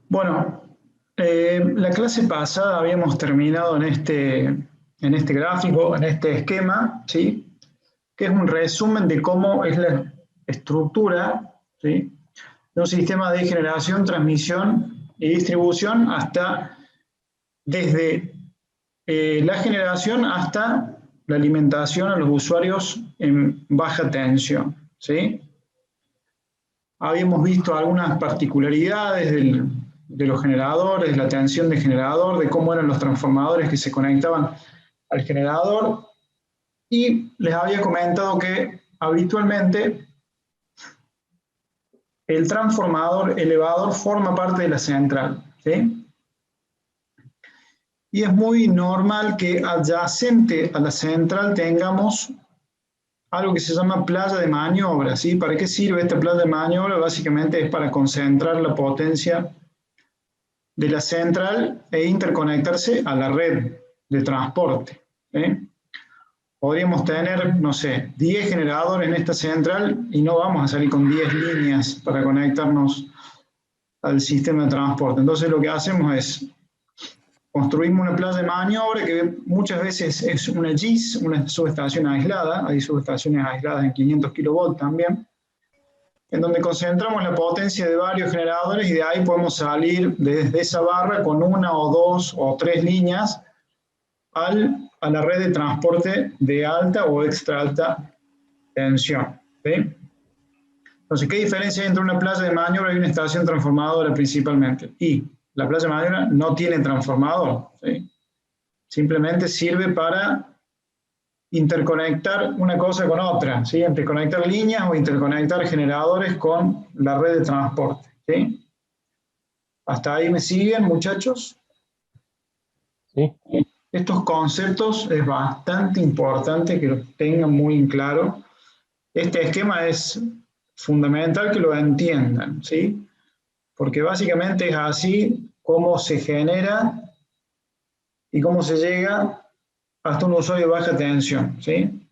Bueno, la clase pasada habíamos terminado en este gráfico, en este esquema, ¿sí? Que es un resumen de cómo es la estructura, ¿sí? De un sistema de generación, transmisión y distribución desde la generación hasta la alimentación a los usuarios en baja tensión, ¿sí? Habíamos visto algunas particularidades de los generadores, de la tensión de generador, de cómo eran los transformadores que se conectaban al generador, y les había comentado que habitualmente el transformador elevador forma parte de la central, ¿sí? Y es muy normal que adyacente a la central tengamos algo que se llama playa de maniobra, ¿sí? ¿Para qué sirve esta playa de maniobra? Básicamente es para concentrar la potencia de la central e interconectarse a la red de transporte, ¿sí? Podríamos tener, no sé, 10 generadores en esta central y no vamos a salir con 10 líneas para conectarnos al sistema de transporte. Entonces lo que hacemos es construimos una playa de maniobra que muchas veces es una GIS, una subestación aislada, hay subestaciones aisladas en 500 kV también, en donde concentramos la potencia de varios generadores y de ahí podemos salir desde esa barra con una o dos o tres líneas a la red de transporte de alta o extra alta tensión, ¿sí? Entonces, ¿qué diferencia hay entre una playa de maniobra y una estación transformadora principalmente? Y la playa de maniobra no tiene transformador, ¿sí? Simplemente sirve para interconectar una cosa con otra, ¿sí? Interconectar líneas o interconectar generadores con la red de transporte, ¿sí? ¿Hasta ahí me siguen, muchachos? Sí. Estos conceptos es bastante importante que los tengan muy en claro. Este esquema es fundamental que lo entiendan, ¿sí? Porque básicamente es así como se genera y cómo se llega hasta un usuario de baja tensión, ¿sí?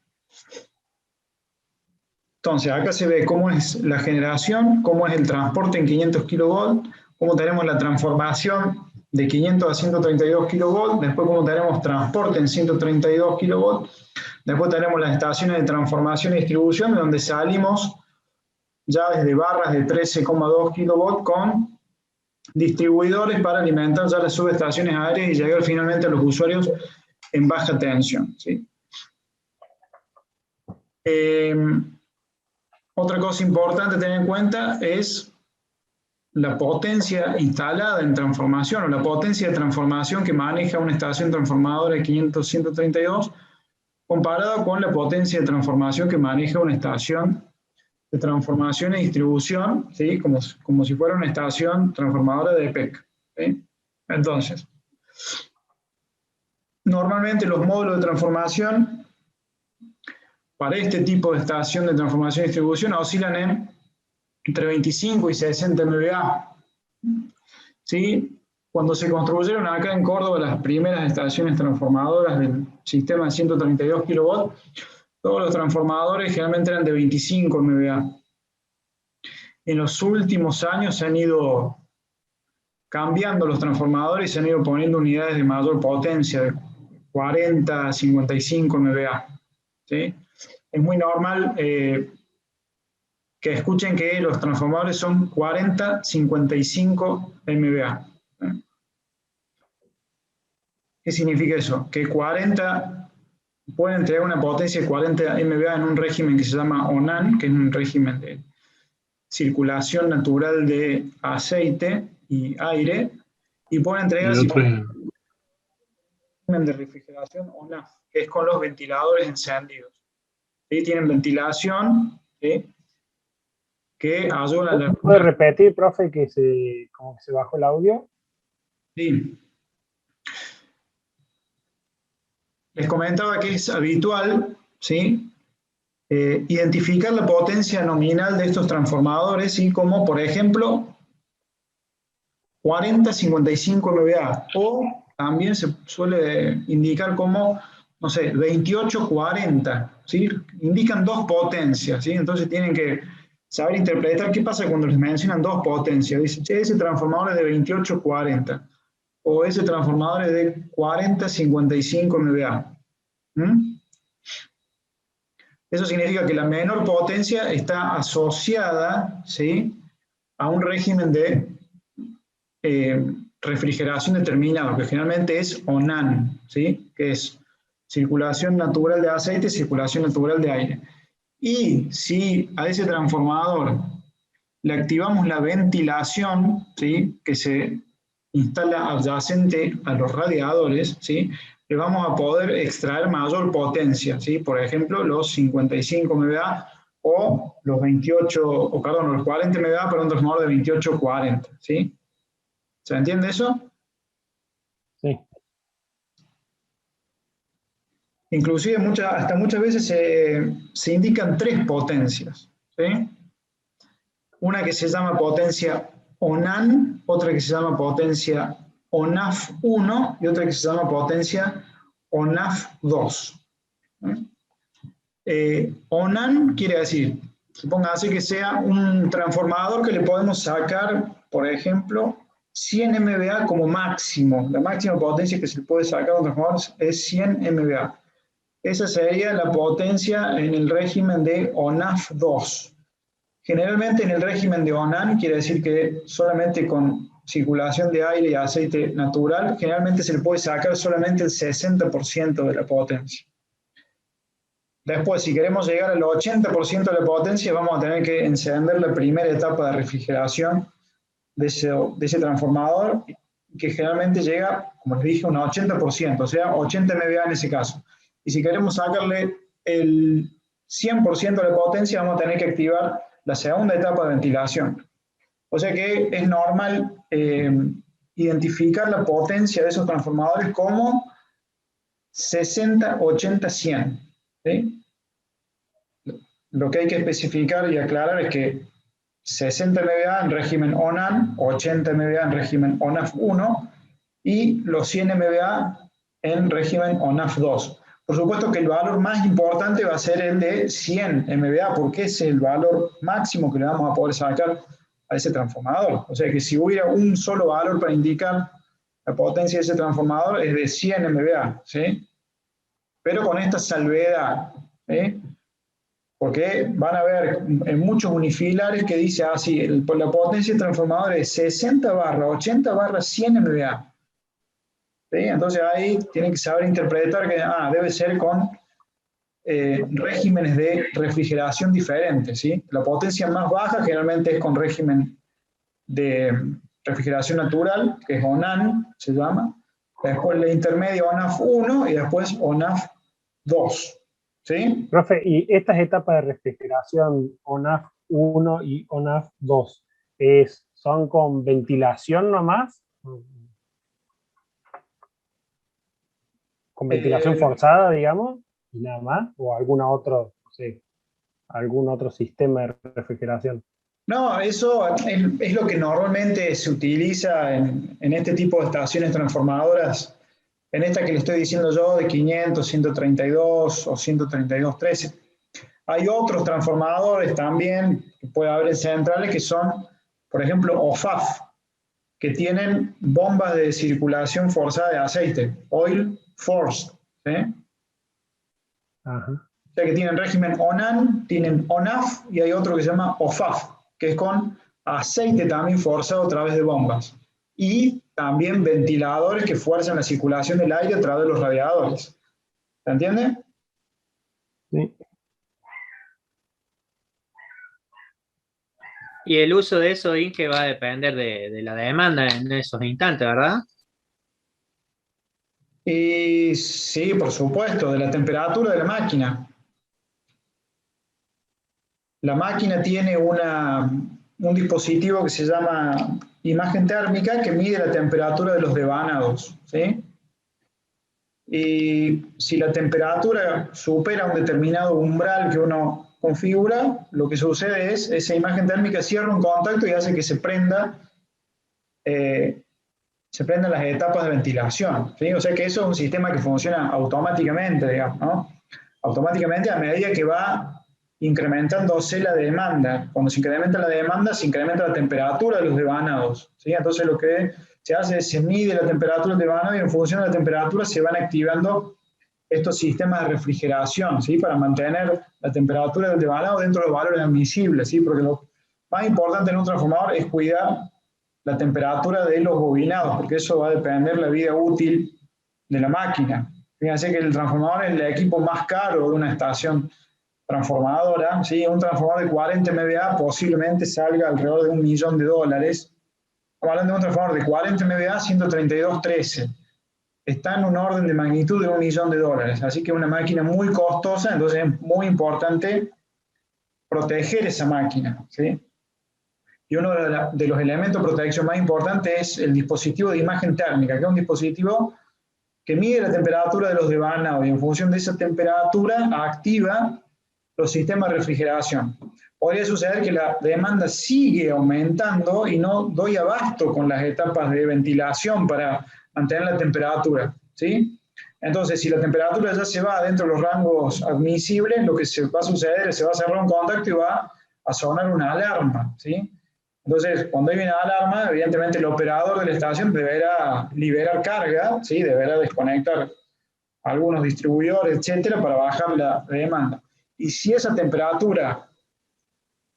Entonces, acá se ve cómo es la generación, cómo es el transporte en 500 kV, cómo tenemos la transformación de 500 a 132 kV, después cómo tenemos transporte en 132 kV, después tenemos las estaciones de transformación y distribución, de donde salimos ya desde barras de 13,2 kV con distribuidores para alimentar ya las subestaciones aéreas y llegar finalmente a los usuarios en baja tensión, ¿sí? Otra cosa importante a tener en cuenta es la potencia instalada en transformación o la potencia de transformación que maneja una estación transformadora de 500-132 comparada con la potencia de transformación que maneja una estación de transformación y distribución, ¿sí? Como si fuera una estación transformadora de PEC, ¿sí? Entonces, normalmente los módulos de transformación para este tipo de estación de transformación y distribución oscilan entre 25 y 60 MVA. ¿Sí? Cuando se construyeron acá en Córdoba las primeras estaciones transformadoras del sistema de 132 kV, todos los transformadores generalmente eran de 25 MVA. En los últimos años se han ido cambiando los transformadores y se han ido poniendo unidades de mayor potencia, de 40 a 55 MVA. ¿Sí? Es muy normal que escuchen que los transformadores son 40-55 MVA. ¿Qué significa eso? Que 40 pueden entregar una potencia de 40 MVA en un régimen que se llama ONAN, que es un régimen de circulación natural de aceite y aire, y pueden entregar un régimen de refrigeración ONAF, que es con los ventiladores encendidos. ¿Sí? Tienen ventilación, ¿sí? Que ayudan a la... ¿Puede repetir, profe, como que se bajó el audio? Sí. Les comentaba que es habitual, ¿sí? Identificar la potencia nominal de estos transformadores, ¿sí? Como por ejemplo 40-55 MVA, o también se suele indicar como, no sé, 28-40, ¿sí? Indican dos potencias, ¿sí? Entonces tienen que saber interpretar qué pasa cuando les mencionan dos potencias. Dice, che, ese transformador es de 28-40, o ese transformador es de 40-55 MVA. ¿Mm? Eso significa que la menor potencia está asociada, ¿sí?, a un régimen de refrigeración determinado, que generalmente es ONAN, ¿sí?, que es circulación natural de aceite, circulación natural de aire. Y si a ese transformador le activamos la ventilación, ¿sí?, que se instala adyacente a los radiadores, ¿sí?, le vamos a poder extraer mayor potencia, ¿sí?, por ejemplo, los 55 MVA o los 28, o perdón, los 40 MVA para un transformador de 28-40, ¿sí? ¿Se entiende eso? Sí. Inclusive hasta muchas veces se indican tres potencias, ¿sí? Una que se llama potencia ONAN, otra que se llama potencia ONAF1 y otra que se llama potencia ONAF2. ONAN quiere decir, supóngase que sea un transformador que le podemos sacar, por ejemplo, 100 MVA como máximo. La máxima potencia que se le puede sacar a un transformador es 100 MVA. Esa sería la potencia en el régimen de ONAF2. Generalmente en el régimen de ONAN, quiere decir que solamente con circulación de aire y aceite natural, generalmente se le puede sacar solamente el 60% de la potencia. Después, si queremos llegar al 80% de la potencia, vamos a tener que encender la primera etapa de refrigeración de ese transformador, que generalmente llega, como les dije, a un 80%, o sea, 80 MVA en ese caso. Y si queremos sacarle el 100% de la potencia, vamos a tener que activar la segunda etapa de ventilación. O sea que es normal identificar la potencia de esos transformadores como 60, 80, 100. ¿Sí? Lo que hay que especificar y aclarar es que 60 MVA en régimen ONAN, 80 MVA en régimen ONAF1 y los 100 MVA en régimen ONAF2. Por supuesto que el valor más importante va a ser el de 100 MVA, porque es el valor máximo que le vamos a poder sacar a ese transformador. O sea que si hubiera un solo valor para indicar la potencia de ese transformador es de 100 MVA, ¿sí? Pero con esta salvedad, ¿sí? Porque van a ver en muchos unifilares que dice así, la potencia del transformador es 60 barra 80 barra 100 MVA. ¿Sí? Entonces ahí tienen que saber interpretar que debe ser con regímenes de refrigeración diferentes. ¿Sí? La potencia más baja generalmente es con régimen de refrigeración natural, que es ONAN, se llama. Después la intermedia ONAF1 y después ONAF2. ¿Sí? Profe, ¿y estas etapas de refrigeración ONAF 1 y ONAF 2 son con ventilación nomás? ¿Con ventilación forzada, digamos? ¿Y nada más? ¿O alguna otro, no sé, algún otro sistema de refrigeración? No, eso es lo que normalmente se utiliza en este tipo de estaciones transformadoras. En esta que le estoy diciendo yo, de 500, 132 o 132.13. Hay otros transformadores también que puede haber en centrales que son, por ejemplo, OFAF, que tienen bombas de circulación forzada de aceite, oil forced. ¿Sí? Ajá. O sea que tienen régimen ONAN, tienen ONAF y hay otro que se llama OFAF, que es con aceite también forzado a través de bombas. Y también ventiladores que fuerzan la circulación del aire a través de los radiadores. ¿Se entiende? Sí. Y el uso de eso, Inge, va a depender de la demanda en esos instantes, ¿verdad? Y sí, por supuesto, de la temperatura de la máquina. La máquina tiene un dispositivo que se llama imagen térmica que mide la temperatura de los devanados, ¿sí? Y si la temperatura supera un determinado umbral que uno configura, lo que sucede es esa imagen térmica cierra un contacto y hace que se prendan las etapas de ventilación, ¿sí? O sea que eso es un sistema que funciona automáticamente, digamos, ¿no? Automáticamente a medida que va incrementándose la demanda. Cuando se incrementa la demanda, se incrementa la temperatura de los devanados, ¿sí? Entonces lo que se hace es se mide la temperatura del devanado y en función de la temperatura se van activando estos sistemas de refrigeración, ¿sí? Para mantener la temperatura del devanado dentro de los valores admisibles, ¿sí? Porque lo más importante en un transformador es cuidar la temperatura de los bobinados, porque eso va a depender de la vida útil de la máquina. Fíjense que el transformador es el equipo más caro de una estación transformadora, ¿sí? Un transformador de 40 MVA posiblemente salga alrededor de $1 millón. Estamos hablando de un transformador de 40 MVA, 132.13. Está en un orden de magnitud de $1 millón. Así que es una máquina muy costosa, entonces es muy importante proteger esa máquina, ¿sí? Y uno de los elementos de protección más importantes es el dispositivo de imagen térmica, que es un dispositivo que mide la temperatura de los devanados y en función de esa temperatura activa los sistemas de refrigeración. Podría suceder que la demanda sigue aumentando y no doy abasto con las etapas de ventilación para mantener la temperatura, ¿sí? Entonces, si la temperatura ya se va dentro de los rangos admisibles, lo que se va a suceder es que se va a cerrar un contacto y va a sonar una alarma, ¿sí? Entonces, cuando hay una alarma, evidentemente el operador de la estación deberá liberar carga, ¿sí? Deberá desconectar algunos distribuidores, etcétera, para bajar la demanda. Y si esa temperatura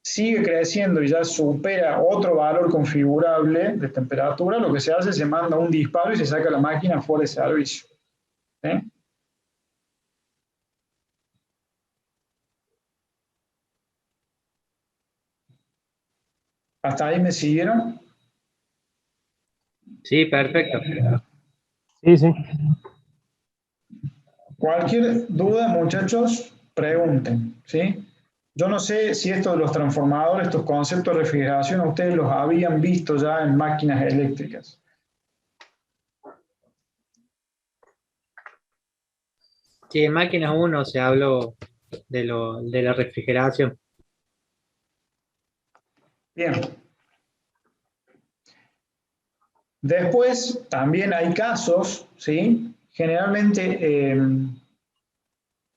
sigue creciendo y ya supera otro valor configurable de temperatura, lo que se hace es se manda un disparo y se saca la máquina fuera de servicio. ¿Sí? ¿Hasta ahí me siguieron? Sí, perfecto. Sí, sí. Cualquier duda, muchachos, pregunten, ¿sí? Yo no sé si esto de los transformadores, estos conceptos de refrigeración, ustedes los habían visto ya en máquinas eléctricas. Sí, en máquinas 1 se habló de la refrigeración. Bien. Después, también hay casos, ¿sí? Generalmente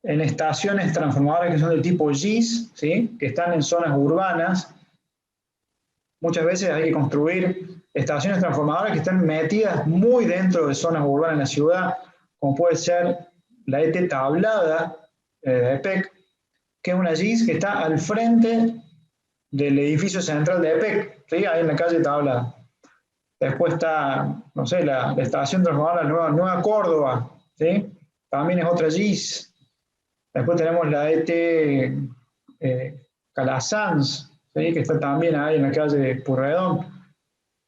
en estaciones transformadoras que son del tipo GIS, ¿sí? Que están en zonas urbanas, muchas veces hay que construir estaciones transformadoras que están metidas muy dentro de zonas urbanas en la ciudad, como puede ser la ET tablada de EPEC, que es una GIS que está al frente del edificio central de EPEC, ¿sí? Ahí en la calle Tablada. Después está, no sé, la estación transformadora Nueva Córdoba, ¿sí? También es otra GIS. Después tenemos la ET Calasanz, ¿sí? Que está también ahí en la calle de Purredón.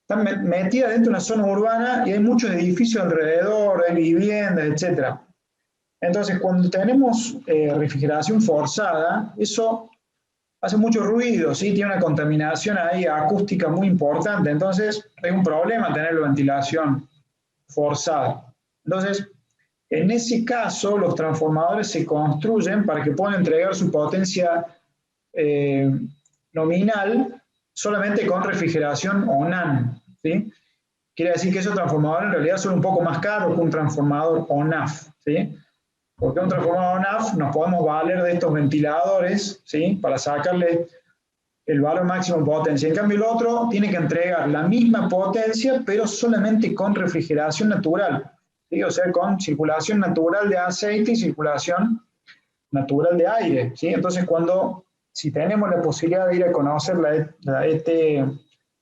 Están metidas dentro de una zona urbana y hay muchos edificios alrededor, hay viviendas, etc. Entonces, cuando tenemos refrigeración forzada, eso hace mucho ruido, ¿sí? Tiene una contaminación ahí acústica muy importante, entonces hay un problema tener la ventilación forzada. Entonces, en ese caso, los transformadores se construyen para que puedan entregar su potencia nominal solamente con refrigeración ONAN, ¿sí? Quiere decir que esos transformadores en realidad son un poco más caros que un transformador ONAF, ¿sí? Porque un transformador ONAF nos podemos valer de estos ventiladores, ¿sí? Para sacarle el valor máximo de potencia. En cambio, el otro tiene que entregar la misma potencia, pero solamente con refrigeración natural, ¿sí? O sea, con circulación natural de aceite y circulación natural de aire, ¿sí? Entonces, si tenemos la posibilidad de ir a conocer la ET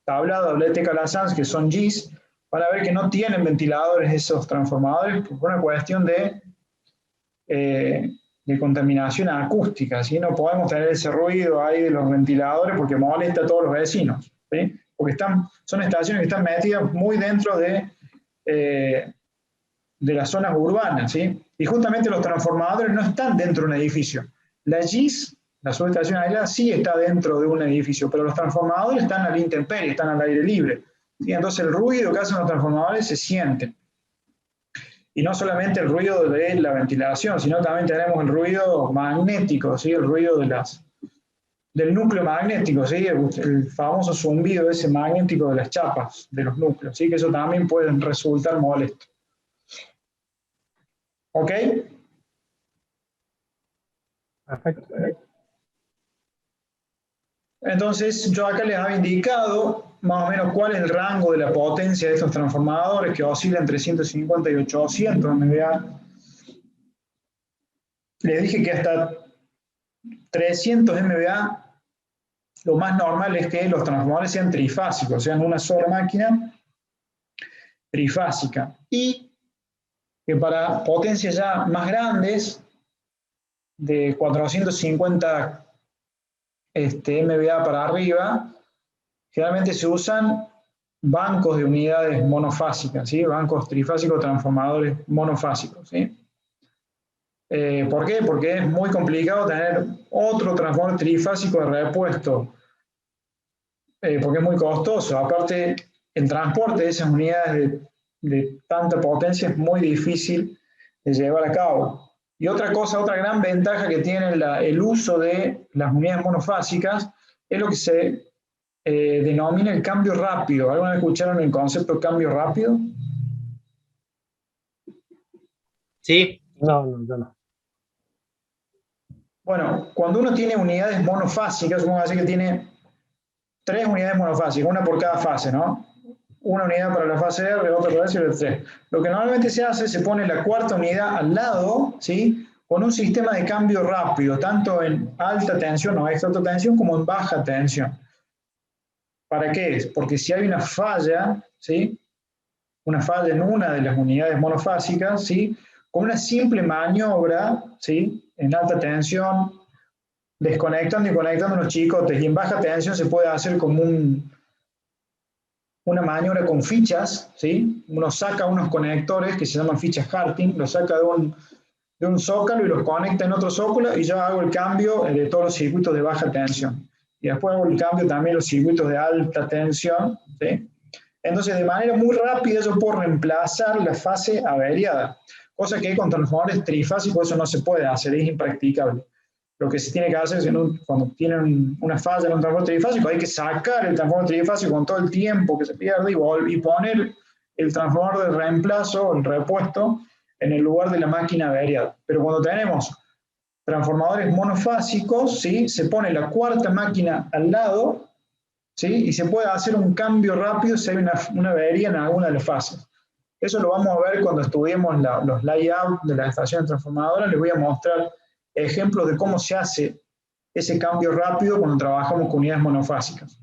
tablada o la ET Calasanz, que son GIS, van a ver que no tienen ventiladores esos transformadores por una cuestión de contaminación acústica, ¿sí? No podemos tener ese ruido ahí de los ventiladores porque molesta a todos los vecinos, ¿sí? Porque son estaciones que están metidas muy dentro de las zonas urbanas, ¿sí? Y justamente los transformadores no están dentro de un edificio. La GIS, la subestación aislada, sí está dentro de un edificio, pero los transformadores están a la intemperie, están al aire libre, ¿sí? Entonces el ruido que hacen los transformadores se siente. Y no solamente el ruido de la ventilación, sino también tenemos el ruido magnético, ¿sí? El ruido del núcleo magnético, ¿sí? El famoso zumbido ese magnético de las chapas de los núcleos, ¿sí? Que eso también puede resultar molesto. ¿Ok? Perfecto. Entonces, yo acá les había indicado más o menos cuál es el rango de la potencia de estos transformadores que oscilan entre 150 y 800 MVA. Les dije que hasta 300 MVA, lo más normal es que los transformadores sean trifásicos, sean una sola máquina trifásica. Y que para potencias ya más grandes, de 450 MVA para arriba, generalmente se usan bancos de unidades monofásicas, ¿sí? Bancos trifásicos transformadores monofásicos, ¿sí? ¿Por qué? Porque es muy complicado tener otro transformador trifásico de repuesto, porque es muy costoso. Aparte, el transporte de esas unidades de tanta potencia es muy difícil de llevar a cabo. Y otra cosa, otra gran ventaja que tiene el uso de las unidades monofásicas es lo que se denomina el cambio rápido. ¿Alguna vez escucharon el concepto de cambio rápido? Sí, No, no, yo no. Bueno, cuando uno tiene unidades monofásicas, vamos a decir que tiene 3 unidades monofásicas, una por cada fase, ¿no? Una unidad para la fase R, otra para la fase R3. Lo que normalmente se hace, se pone la cuarta unidad al lado, ¿sí? Con un sistema de cambio rápido, tanto en alta tensión o extra alta tensión como en baja tensión. ¿Para qué es? Porque si hay una falla, ¿sí? Una falla en una de las unidades monofásicas, ¿sí? Con una simple maniobra, ¿sí? En alta tensión, desconectando y conectando unos chicotes, y en baja tensión se puede hacer como una maniobra con fichas, ¿sí? Uno saca unos conectores que se llaman fichas Harting, los saca de un zócalo y los conecta en otro zócalo y yo hago el cambio de todos los circuitos de baja tensión. Y después hago el cambio también los circuitos de alta tensión, ¿sí? Entonces, de manera muy rápida yo puedo reemplazar la fase averiada, cosa que con transformadores trifásicos eso no se puede hacer, es impracticable. Lo que se tiene que hacer es cuando tienen una falla en un transformador trifásico, hay que sacar el transformador trifásico con todo el tiempo que se pierde y poner el transformador de reemplazo, el repuesto, en el lugar de la máquina averiada. Pero cuando tenemos transformadores monofásicos, ¿sí? Se pone la cuarta máquina al lado, ¿sí? Y se puede hacer un cambio rápido si hay una avería en alguna de las fases. Eso lo vamos a ver cuando estudiemos los layouts de las estaciones transformadoras. Les voy a mostrar ejemplos de cómo se hace ese cambio rápido cuando trabajamos con unidades monofásicas.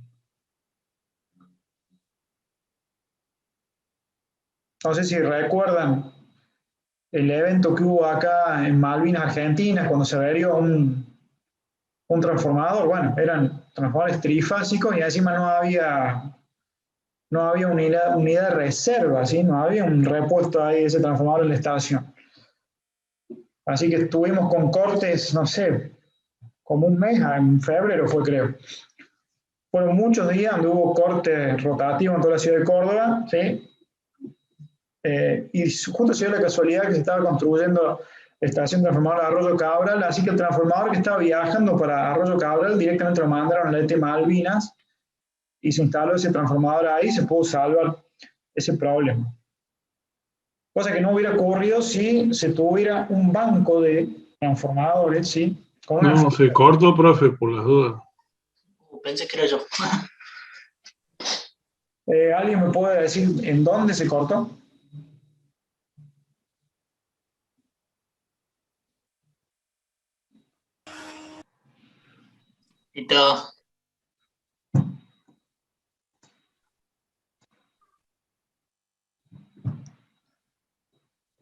No sé si recuerdan el evento que hubo acá en Malvinas, Argentina, cuando se averió un transformador. Bueno, eran transformadores trifásicos y encima no había unidad de reserva, ¿sí? No había un repuesto ahí de ese transformador en la estación. Así que estuvimos con cortes, no sé, como un mes, en febrero fue, creo. Fueron muchos días donde hubo cortes rotativos en toda la ciudad de Córdoba, ¿sí? Y justo se dio la casualidad que se estaba construyendo la estación transformadora de Arroyo Cabral, así que el transformador que estaba viajando para Arroyo Cabral directamente lo mandaron a la ET Malvinas y se instaló ese transformador ahí y se pudo salvar ese problema. Cosa que no hubiera ocurrido si se tuviera un banco de transformadores, ¿sí? Con una No, se cortó, profe, por las dudas. Pensé que era yo. ¿Alguien me puede decir en dónde se cortó? Listo.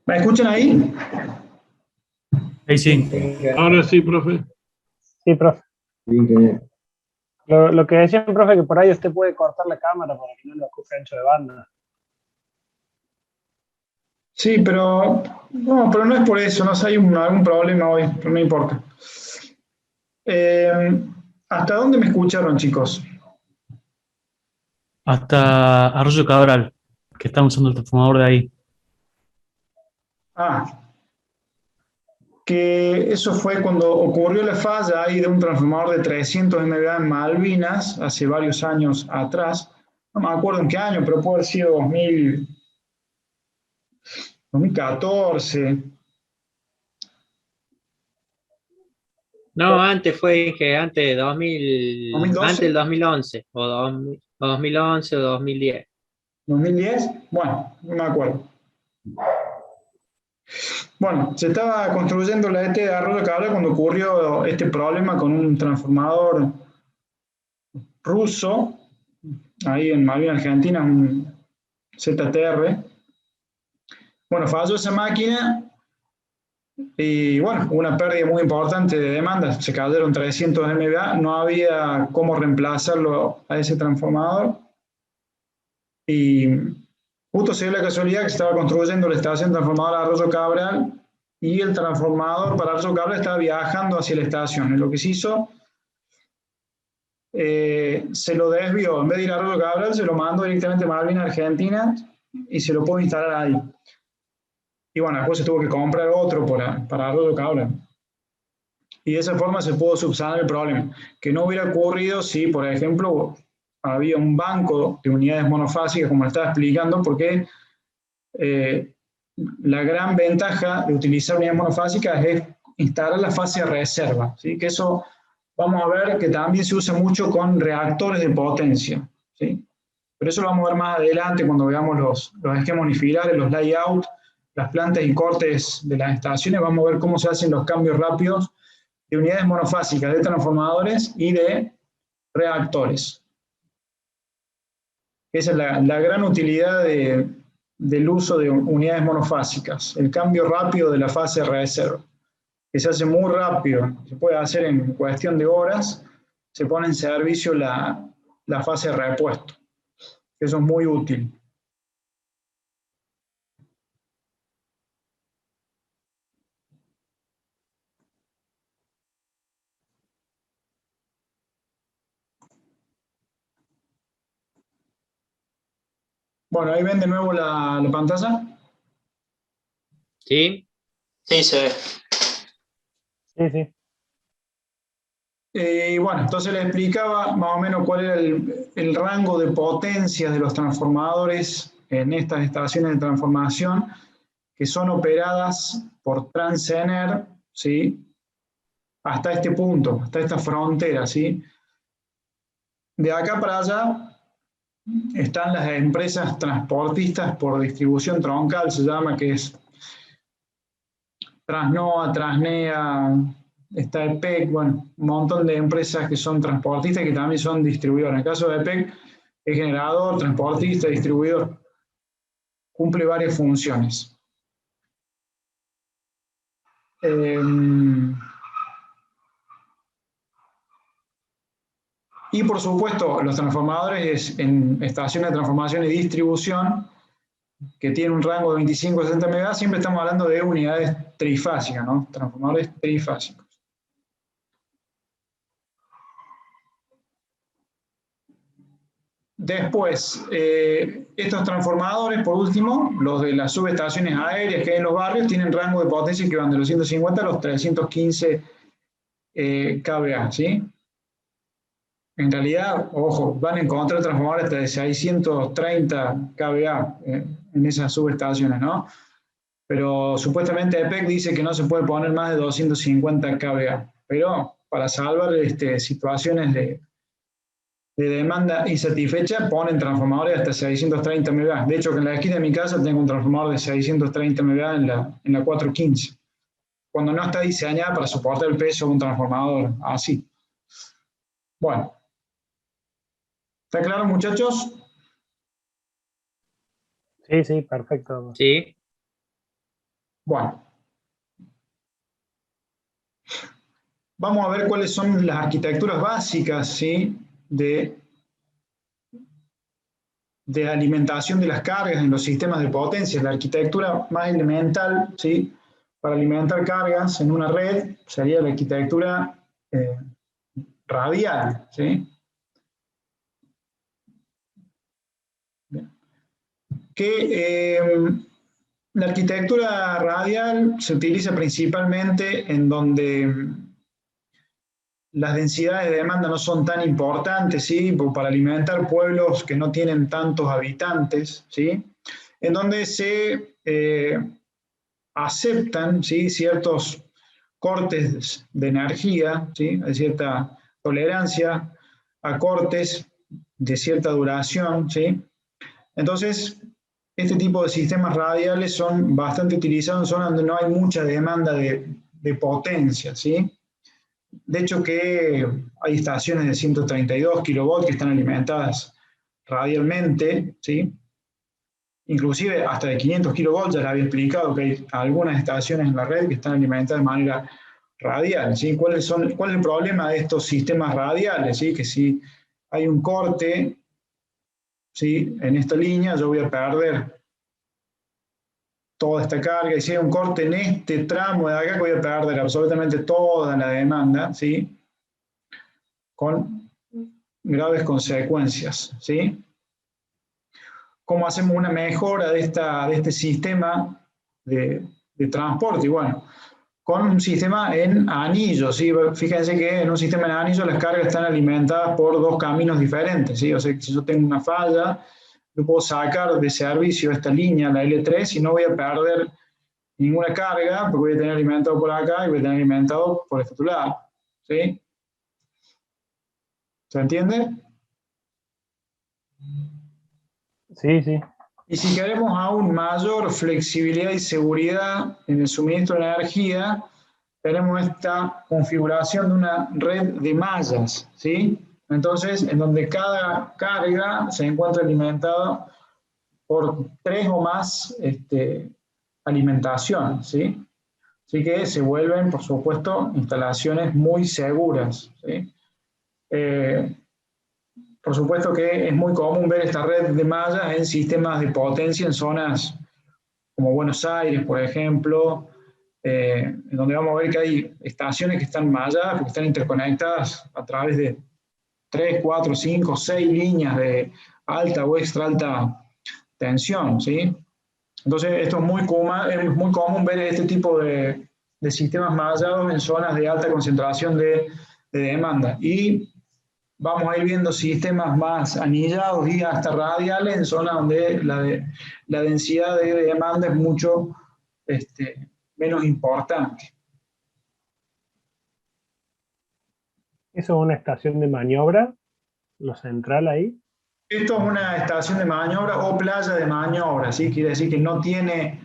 ¿Me escuchan ahí? Ahí sí. Ahora sí, profe. Sí, profe. Lo que decía el profe, que por ahí usted puede cortar la cámara para que no lo ocupe ancho de banda. Sí, pero no es por eso, no sé, hay algún problema hoy, pero no importa. ¿Hasta dónde me escucharon, chicos? Hasta Arroyo Cabral, que estamos usando el transformador de ahí. Que eso fue cuando ocurrió la falla ahí de un transformador de 300 MVA en Malvinas, hace varios años atrás. No me acuerdo en qué año, pero puede haber sido 2014. No, antes fue que antes de 2012. antes del 2011, o 2011 o 2010. 2010, bueno, no me acuerdo. Bueno, se estaba construyendo la ET de Arroyo Cabral cuando ocurrió este problema con un transformador ruso, ahí en Malvinas, Argentina, un ZTR. Bueno, falló esa máquina y bueno, hubo una pérdida muy importante de demanda, se cayeron 300 MVA, no había cómo reemplazarlo a ese transformador y justo se dio la casualidad que se estaba construyendo la estación transformadora Arroyo Cabral y el transformador para Arroyo Cabral estaba viajando hacia la estación. Y lo que se hizo, se lo desvió, en vez de ir a Arroyo Cabral, se lo mandó directamente a Malvinas, Argentina, y se lo pudo instalar ahí. Y bueno, después se tuvo que comprar otro para Arroyo Cabral. Y de esa forma se pudo subsanar el problema. Que no hubiera ocurrido si, por ejemplo, había un banco de unidades monofásicas, como le estaba explicando, porque la gran ventaja de utilizar unidades monofásicas es instalar la fase de reserva, ¿sí? Que eso vamos a ver que también se usa mucho con reactores de potencia, ¿sí? Pero eso lo vamos a ver más adelante cuando veamos los esquemas unifilares, los layouts, las plantas y cortes de las estaciones. Vamos a ver cómo se hacen los cambios rápidos de unidades monofásicas, de transformadores y de reactores. Esa es la gran utilidad del uso de unidades monofásicas, el cambio rápido de la fase de reserva, que se hace muy rápido, se puede hacer en cuestión de horas, se pone en servicio la fase de repuesto. Eso es muy útil. Bueno, ahí ven de nuevo la pantalla. ¿Sí? Sí, se ve. Sí, sí. Y bueno, entonces le explicaba más o menos cuál era el rango de potencias de los transformadores en estas estaciones de transformación que son operadas por Transener, ¿sí? Hasta este punto, hasta esta frontera, ¿sí? De acá para allá están las empresas transportistas por distribución troncal, se llama, que es Transnoa, Transnea, está EPEC, bueno, un montón de empresas que son transportistas que también son distribuidoras. En el caso de EPEC, es generador, transportista, distribuidor, cumple varias funciones. Y por supuesto, los transformadores en estaciones de transformación y distribución, que tienen un rango de 25 a 60 MW, siempre estamos hablando de unidades trifásicas, ¿no? Transformadores trifásicos. Después, estos transformadores, por último, los de las subestaciones aéreas que hay en los barrios, tienen rango de potencia que van de los 150 a los 315 kVA, ¿sí? En realidad, ojo, van a encontrar transformadores hasta de 630 kVA en esas subestaciones, ¿no? Pero supuestamente EPEC dice que no se puede poner más de 250 kVA, pero para salvar situaciones de demanda insatisfecha ponen transformadores hasta 630 MVA. De hecho, en la esquina de mi casa tengo un transformador de 630 MVA en la 415, cuando no está diseñada para soportar el peso de un transformador así. Bueno. ¿Está claro, muchachos? Sí, sí, perfecto. Sí. Bueno. Vamos a ver cuáles son las arquitecturas básicas, ¿sí? de alimentación de las cargas en los sistemas de potencia. La arquitectura más elemental, ¿sí? Para alimentar cargas en una red sería la arquitectura radial, ¿sí? La arquitectura radial se utiliza principalmente en donde las densidades de demanda no son tan importantes, ¿sí? Para alimentar pueblos que no tienen tantos habitantes, ¿sí? En donde se aceptan, ¿sí? Ciertos cortes de energía, ¿sí? Hay cierta tolerancia a cortes de cierta duración, ¿sí? Entonces, este tipo de sistemas radiales son bastante utilizados en zonas donde no hay mucha demanda de potencia, ¿sí? De hecho que hay estaciones de 132 kilovolts que están alimentadas radialmente, ¿sí? Inclusive hasta de 500 kilovolts, ya les había explicado que hay algunas estaciones en la red que están alimentadas de manera radial, ¿sí? ¿Cuál es el problema de estos sistemas radiales? ¿Sí? Que si hay un corte, ¿sí? En esta línea yo voy a perder toda esta carga, y si hay un corte en este tramo de acá, voy a perder absolutamente toda la demanda, ¿sí? Con graves consecuencias, ¿sí? ¿Cómo hacemos una mejora de este sistema de transporte? Y bueno, con un sistema en anillo, ¿sí? Fíjense que en un sistema en anillo las cargas están alimentadas por dos caminos diferentes, ¿sí? O sea, que si yo tengo una falla, yo puedo sacar de servicio esta línea, la L3, y no voy a perder ninguna carga, porque voy a tener alimentado por acá y voy a tener alimentado por este otro lado, ¿sí? ¿Se entiende? Sí, sí. Y si queremos aún mayor flexibilidad y seguridad en el suministro de energía, tenemos esta configuración de una red de mallas, ¿sí? Entonces, en donde cada carga se encuentra alimentada por 3 o más alimentaciones, ¿sí? Así que se vuelven, por supuesto, instalaciones muy seguras, ¿sí? Por supuesto que es muy común ver esta red de mallas en sistemas de potencia en zonas como Buenos Aires, por ejemplo, en donde vamos a ver que hay estaciones que están malladas porque están interconectadas a través de 3, 4, 5, 6 líneas de alta o extra alta tensión, ¿sí? Entonces, esto es muy común ver este tipo de sistemas mallados en zonas de alta concentración de demanda. Y vamos a ir viendo sistemas más anillados y hasta radiales en zonas donde la densidad de demanda es mucho menos importante. Eso es una estación de maniobra, lo central ahí. Esto es una estación de maniobra o playa de maniobra, ¿sí? Quiere decir que no tiene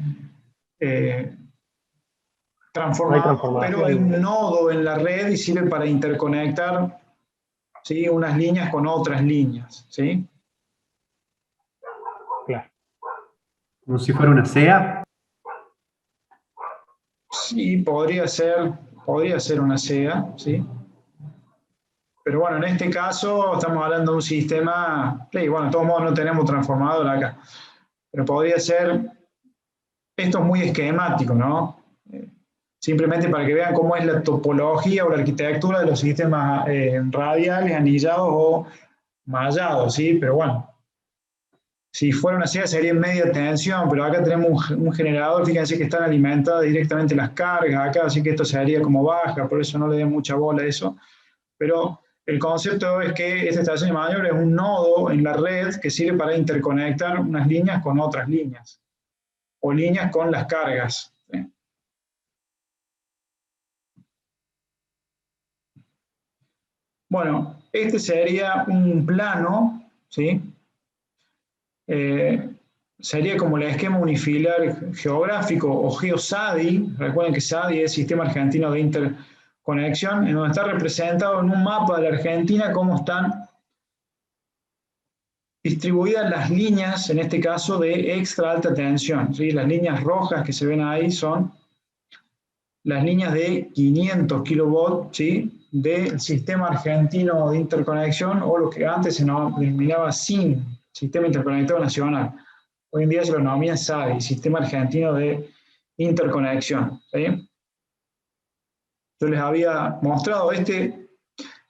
No hay transformador, pero hay transformación. un nodo en la red y sirve para interconectar, ¿sí? Unas líneas con otras líneas, ¿sí? Claro. Como si fuera una SEA. Sí, podría ser una SEA, ¿sí? Pero bueno, en este caso estamos hablando de un sistema, sí, bueno, de todos modos no tenemos transformador acá, pero podría ser, esto es muy esquemático, ¿no? Simplemente para que vean cómo es la topología o la arquitectura de los sistemas radiales, anillados o mallados, ¿sí? Pero bueno, si fuera una SEA sería en media tensión, pero acá tenemos un generador, fíjense que están alimentadas directamente las cargas acá, así que esto se haría como baja, por eso no le den mucha bola a eso. Pero el concepto es que esta estación de maniobra es un nodo en la red que sirve para interconectar unas líneas con otras líneas, o líneas con las cargas, ¿sí? Bueno, este sería un plano, ¿sí? Sería como el esquema unifilar geográfico o GeoSADI. Recuerden que SADI es Sistema Argentino de Interconexión, en donde está representado en un mapa de la Argentina cómo están distribuidas las líneas, en este caso de extra alta tensión, ¿sí? Las líneas rojas que se ven ahí son las líneas de 500 kilovolts, ¿sí? Del Sistema Argentino de Interconexión, o lo que antes se denominaba SIN, Sistema Interconectado Nacional. Hoy en día se lo denomina SADI, Sistema Argentino de Interconexión, ¿sí? Yo les había mostrado este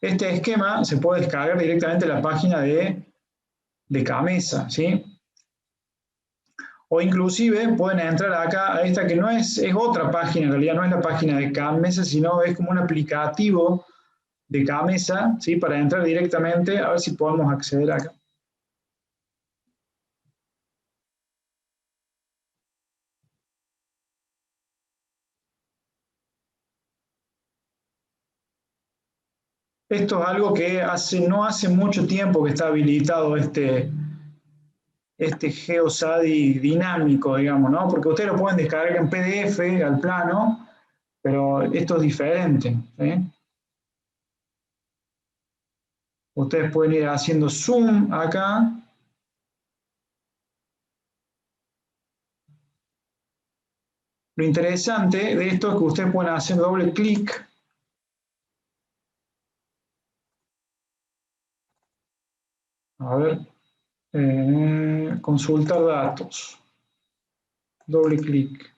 esquema, se puede descargar directamente en la página de Camesa, ¿sí? O inclusive pueden entrar acá a esta que no es otra página, en realidad no es la página de Camesa, sino es como un aplicativo de Camesa, ¿sí? Para entrar directamente, a ver si podemos acceder acá. Esto es algo que no hace mucho tiempo que está habilitado este GeoSADI dinámico, digamos, ¿no? Porque ustedes lo pueden descargar en PDF al plano, pero esto es diferente, ¿sí? Ustedes pueden ir haciendo zoom acá. Lo interesante de esto es que ustedes pueden hacer doble clic. A ver, consultar datos. Doble clic.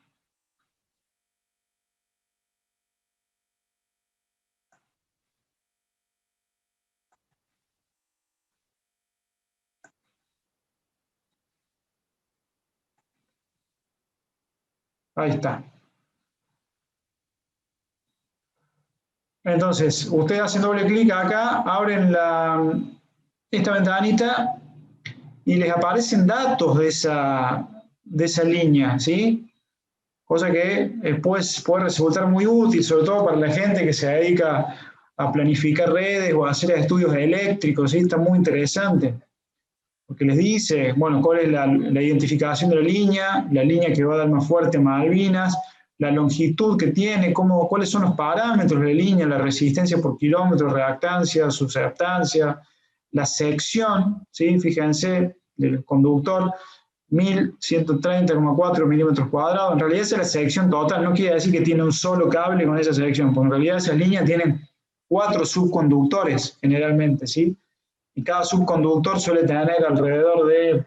Ahí está. Entonces, ustedes hacen doble clic acá, abren esta ventanita y les aparecen datos de esa línea, ¿sí? Cosa que después puede resultar muy útil, sobre todo para la gente que se dedica a planificar redes o a hacer estudios eléctricos, ¿sí? Está muy interesante. Porque les dice, bueno, cuál es la identificación de la línea que va a dar más fuerte a Malvinas, la longitud que tiene, cuáles son los parámetros de la línea, la resistencia por kilómetro, reactancia, susceptancia, la sección, ¿sí? Fíjense, del conductor, 1130,4 milímetros cuadrados. En realidad esa es la sección total, no quiere decir que tiene un solo cable con esa sección, porque en realidad esas líneas tienen 4 subconductores generalmente, ¿sí? Y cada subconductor suele tener alrededor de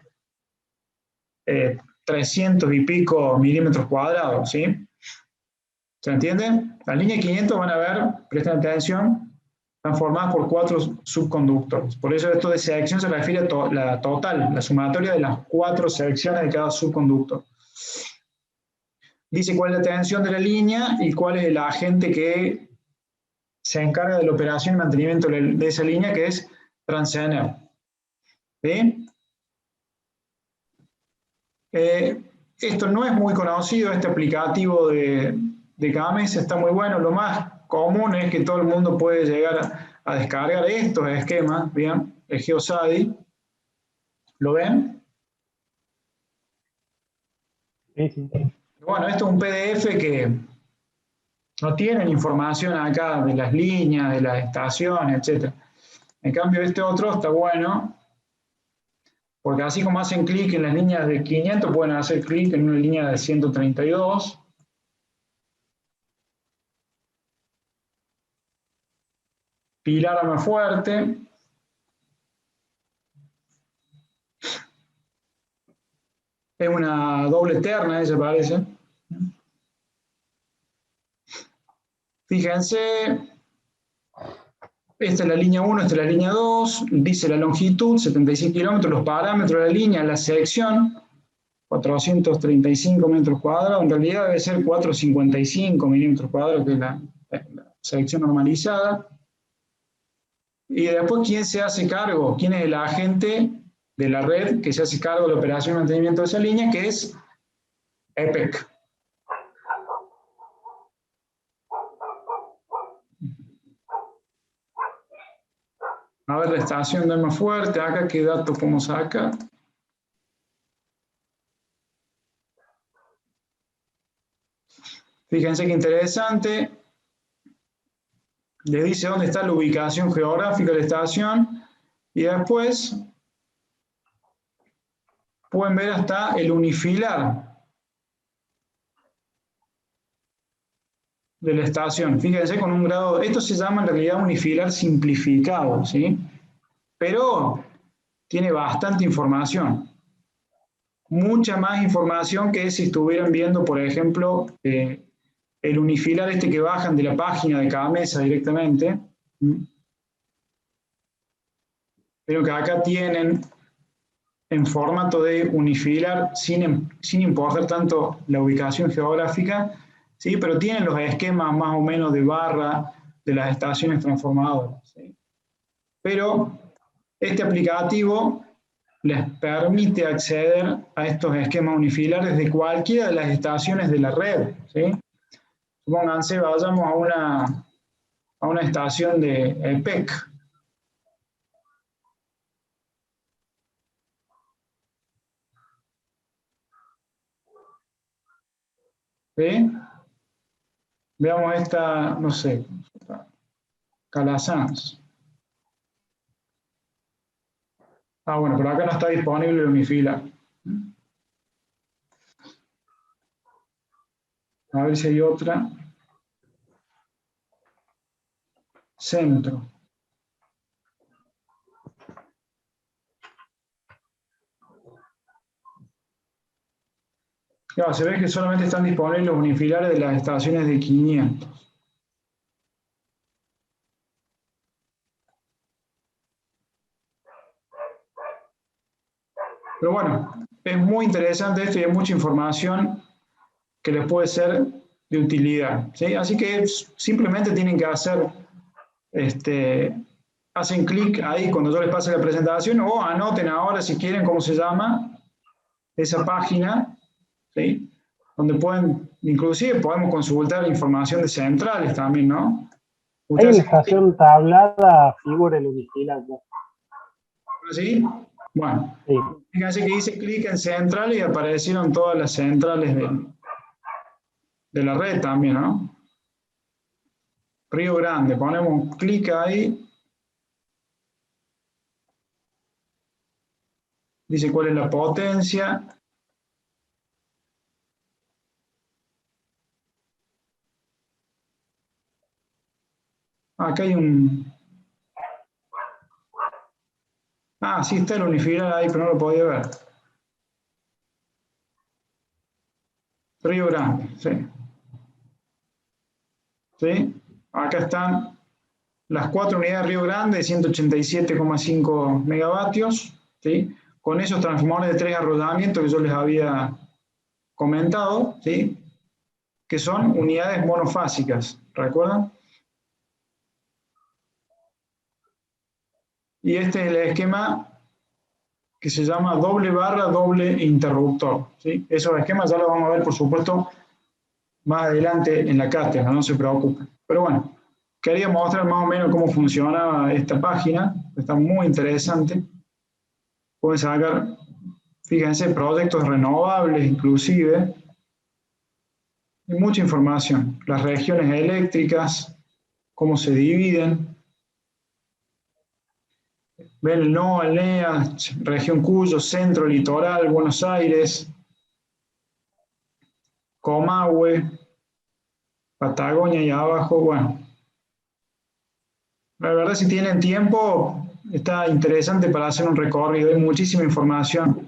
300 y pico milímetros cuadrados, ¿sí? ¿Se entiende? La línea 500 van a ver, presten atención, están formadas por 4 subconductores. Por eso esto de sección se refiere a la total, la sumatoria de las 4 secciones de cada subconductor. Dice cuál es la tensión de la línea y cuál es el agente que se encarga de la operación y mantenimiento de esa línea, que es Transener. ¿Sí? Esto no es muy conocido, este aplicativo de Gamesa está muy bueno. Lo más común es que todo el mundo puede llegar a descargar estos esquemas, ¿bien? El GeoSADI. ¿Lo ven? Sí, sí. Bueno, esto es un PDF que no tienen información acá de las líneas, de las estaciones, etc. En cambio, este otro está bueno, porque así como hacen clic en las líneas de 500, pueden hacer clic en una línea de 132. Pilar más fuerte. Es una doble terna, esa parece. Fíjense, esta es la línea 1, esta es la línea 2, dice la longitud, 76 kilómetros, los parámetros de la línea, la sección, 435 metros cuadrados, en realidad debe ser 455 milímetros cuadrados, que es la sección normalizada. Y después, ¿quién se hace cargo? ¿Quién es el agente de la red que se hace cargo de la operación y mantenimiento de esa línea? Que es EPEC. A ver, la estación de más fuerte, acá qué dato podemos sacar. Fíjense qué interesante. Le dice dónde está la ubicación geográfica de la estación y después pueden ver hasta el unifilar de la estación. Fíjense con un grado, esto se llama en realidad unifilar simplificado, ¿sí? Pero tiene bastante información. Mucha más información que si estuvieran viendo, por ejemplo, el unifilar este que bajan de la página de Gamesa directamente. Pero que acá tienen en formato de unifilar sin importar tanto la ubicación geográfica, ¿sí? Pero tienen los esquemas más o menos de barra de las estaciones transformadoras, ¿sí? Pero este aplicativo les permite acceder a estos esquemas unifilares de cualquiera de las estaciones de la red, ¿sí? Supónganse, vayamos a una a una estación de EPEC. ¿Sí? Veamos esta, no sé, Calasanz. Ah, bueno, pero acá no está disponible el Unifila. A ver si hay otra. Centro. Claro, se ve que solamente están disponibles los unifilares de las estaciones de 500. Pero bueno, es muy interesante esto y hay mucha información que les puede ser de utilidad, ¿sí? Así que simplemente tienen que hacer, hacen clic ahí cuando yo les pase la presentación o anoten ahora si quieren cómo se llama esa página, ¿sí? Donde pueden, inclusive podemos consultar información de centrales también, ¿no? Hay en la estación tablada figura el Unifila. ¿Sí? Bueno, Sí. fíjense que hice clic en central y aparecieron todas las centrales de la red también, ¿no? Río Grande, ponemos clic ahí. Dice cuál es la potencia. Acá hay un... Ah, sí está el unifilar ahí, pero no lo podía ver. Río Grande, sí. ¿Sí? Acá están las 4 unidades de Río Grande, 187,5 megavatios, ¿sí? Con esos transformadores de 3 arrollamientos que yo les había comentado, ¿sí? Que son unidades monofásicas, ¿recuerdan? Y este es el esquema que se llama doble barra, doble interruptor, ¿sí? Esos esquemas ya los vamos a ver, por supuesto, más adelante en la cátedra, no se preocupen. Pero bueno, quería mostrar más o menos cómo funciona esta página, está muy interesante. Pueden sacar, fíjense, proyectos renovables inclusive, y mucha información, las regiones eléctricas, cómo se dividen. Ven el NOA, el NEA, región Cuyo, Centro, Litoral, Buenos Aires, Comahue, Patagonia y abajo, bueno. La verdad, si tienen tiempo, está interesante para hacer un recorrido. Hay muchísima información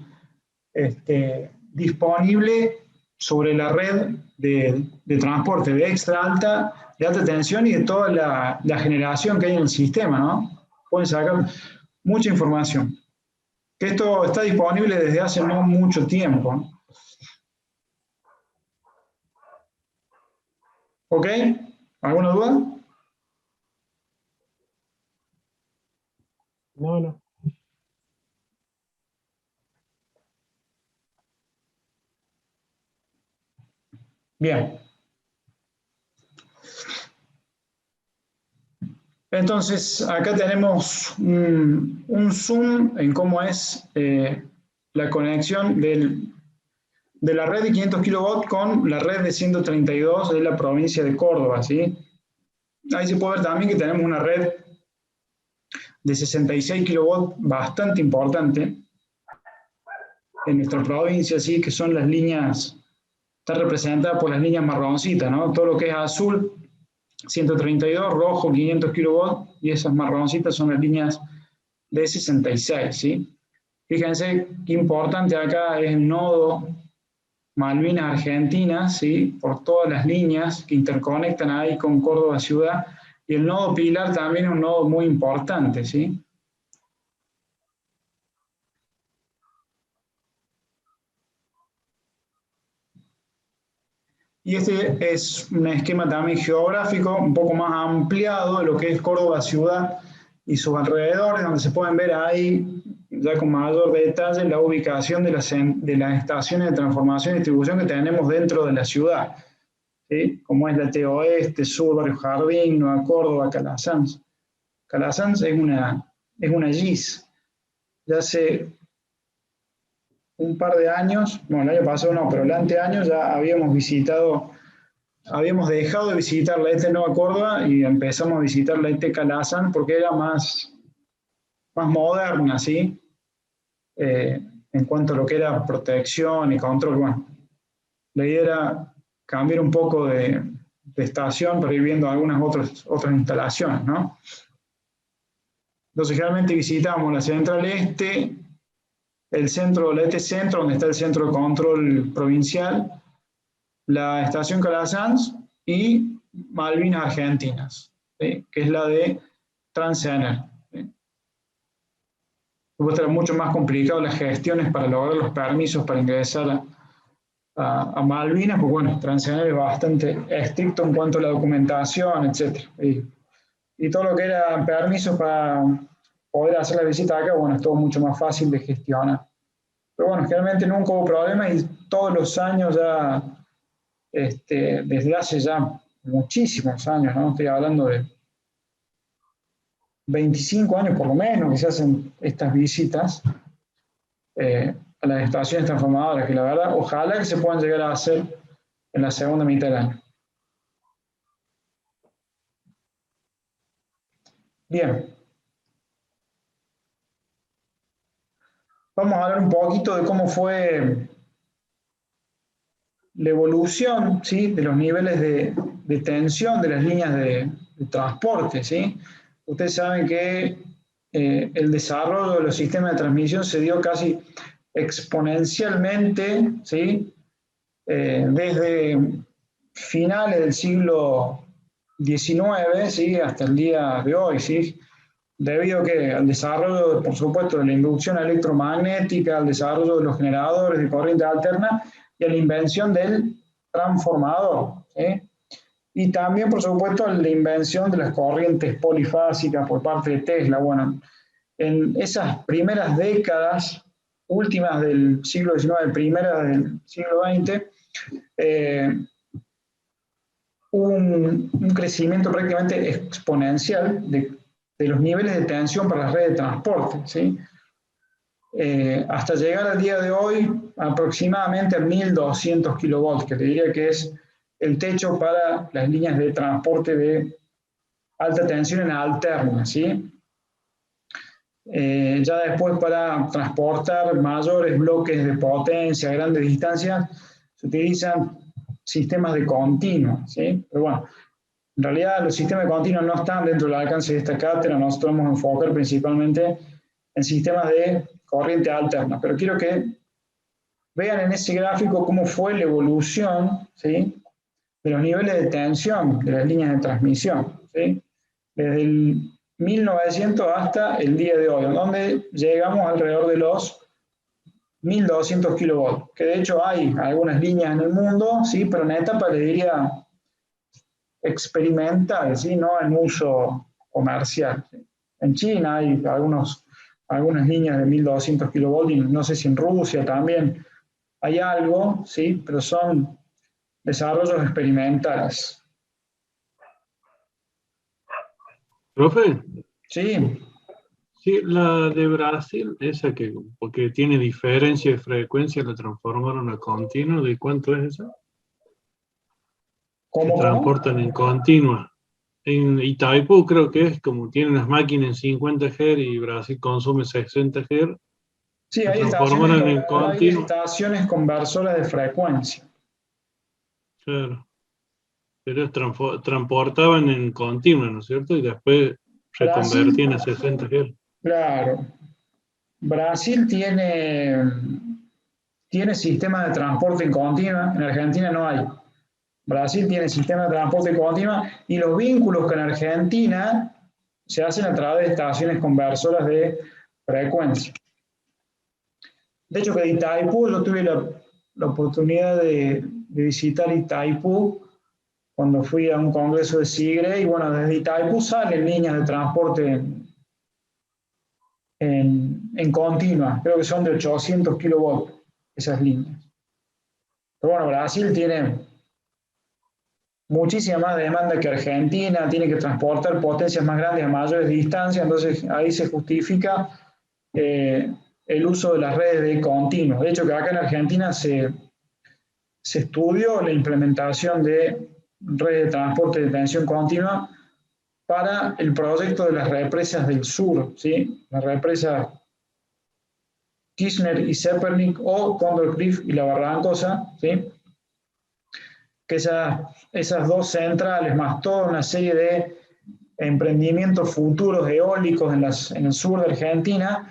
disponible sobre la red de transporte de extra alta, de alta tensión y de toda la generación que hay en el sistema, ¿no? Pueden sacar mucha información. Que esto está disponible desde hace no mucho tiempo, ¿no? ¿Ok? ¿Alguna duda? No. Bien. Entonces, acá tenemos un zoom en cómo es la conexión de la red de 500 kW con la red de 132 de la provincia de Córdoba, ¿sí? Ahí se puede ver también que tenemos una red de 66 kW bastante importante en nuestra provincia, ¿sí? Que son las líneas, está representada por las líneas marroncitas, ¿no? Todo lo que es azul, 132, rojo, 500 kW, y esas marroncitas son las líneas de 66, ¿sí? Fíjense qué importante acá es el nodo Malvinas Argentina, ¿sí? Por todas las líneas que interconectan ahí con Córdoba ciudad, y el nodo Pilar también es un nodo muy importante, ¿sí? Y este es un esquema también geográfico un poco más ampliado de lo que es Córdoba ciudad y sus alrededores, donde se pueden ver ahí ya con mayor detalle la ubicación de las estaciones de transformación y distribución que tenemos dentro de la ciudad. ¿sí? Como es la T Oeste, Sur, Barrio Jardín, Nueva Córdoba, Calasanz. Calasanz es una GIS. Ya hace un par de años, bueno, el año pasado no, pero el anteaño ya habíamos dejado de visitar la ET Nueva Córdoba y empezamos a visitar la ET Calasanz porque era más moderna, ¿sí? En cuanto a lo que era protección y control. Bueno, la idea era cambiar un poco de estación para ir viendo algunas otras instalaciones, ¿no? Entonces, generalmente visitamos la Central Este, el centro, la ET Centro, donde está el centro de control provincial, la estación Calasanz y Malvinas Argentinas, ¿sí? Que es la de Transener. ¿Sí? Supuestamente era mucho más complicado las gestiones para lograr los permisos para ingresar a Malvinas, porque bueno, Transener es bastante estricto en cuanto a la documentación, etc. Y todo lo que era permisos para poder hacer la visita acá, bueno, es todo mucho más fácil de gestionar. Pero bueno, generalmente nunca hubo problema y todos los años ya, desde hace ya muchísimos años, ¿no? Estoy hablando de 25 años por lo menos que se hacen estas visitas a las estaciones transformadoras, que la verdad, ojalá que se puedan llegar a hacer en la segunda mitad del año. Bien. Vamos a hablar un poquito de cómo fue la evolución, ¿sí? De los niveles de tensión de las líneas de transporte, ¿sí? Ustedes saben que el desarrollo de los sistemas de transmisión se dio casi exponencialmente, ¿sí? Desde finales del siglo XIX, ¿sí? Hasta el día de hoy, ¿sí? Debido al desarrollo, por supuesto, de la inducción electromagnética, al desarrollo de los generadores de corriente alterna y a la invención del transformador, ¿sí? Y también, por supuesto, a la invención de las corrientes polifásicas por parte de Tesla. Bueno, en esas primeras décadas, últimas del siglo XIX, primeras del siglo XX, hubo un crecimiento prácticamente exponencial de los niveles de tensión para las redes de transporte, ¿sí? Hasta llegar al día de hoy aproximadamente a 1200 kilovolts, que te diría que es el techo para las líneas de transporte de alta tensión en alterna, ¿sí? Ya después para transportar mayores bloques de potencia a grandes distancias se utilizan sistemas de continuo, ¿sí? Pero bueno, en realidad los sistemas de continuo no están dentro del alcance de esta cátedra, nosotros vamos a enfocar principalmente en sistemas de corriente alterna, pero quiero que vean en ese gráfico cómo fue la evolución, ¿sí? De los niveles de tensión de las líneas de transmisión, ¿sí? Desde el 1900 hasta el día de hoy, donde llegamos alrededor de los 1200 kilovolts, que de hecho hay algunas líneas en el mundo, ¿sí? Pero en etapa le diría experimental, ¿sí? No en uso comercial, ¿sí? En China hay algunas líneas de 1200 kilovolts, y no sé si en Rusia también hay algo, ¿sí? Pero son desarrollos experimentales. ¿Profe? Sí. Sí, la de Brasil, esa que, porque tiene diferencia de frecuencia, la transformaron a continuo. ¿De cuánto es esa? ¿Cómo? Se transportan en continua. En Itaipú creo que es como tienen las máquinas en 50 Hz y Brasil consume 60 Hz. Sí, Se hay transforman en continuo. estaciones conversoras de frecuencia. Claro. Pero transportaban en continuo, ¿no es cierto? Y después reconvertían a 60 Hz. Claro. Brasil tiene sistemas de transporte en continua, en Argentina no hay. Brasil tiene sistema de transporte en continua y los vínculos con Argentina se hacen a través de estaciones conversoras de frecuencia. De hecho, que de Itaipú, yo tuve la oportunidad de visitar Itaipú cuando fui a un congreso de SIGRE, y bueno, desde Itaipú salen líneas de transporte en continua, creo que son de 800 kilovolts esas líneas. Pero bueno, Brasil tiene muchísima más demanda que Argentina, tiene que transportar potencias más grandes a mayores distancias, entonces ahí se justifica el uso de las redes de continuo. De hecho, que acá en Argentina se estudió la implementación de redes de transporte de tensión continua para el proyecto de las represas del sur, ¿sí? La represa Kirchner y Zepernik o Condor Cliff y la Barrancosa, ¿sí? Que esas dos centrales, más toda una serie de emprendimientos futuros eólicos en el sur de Argentina,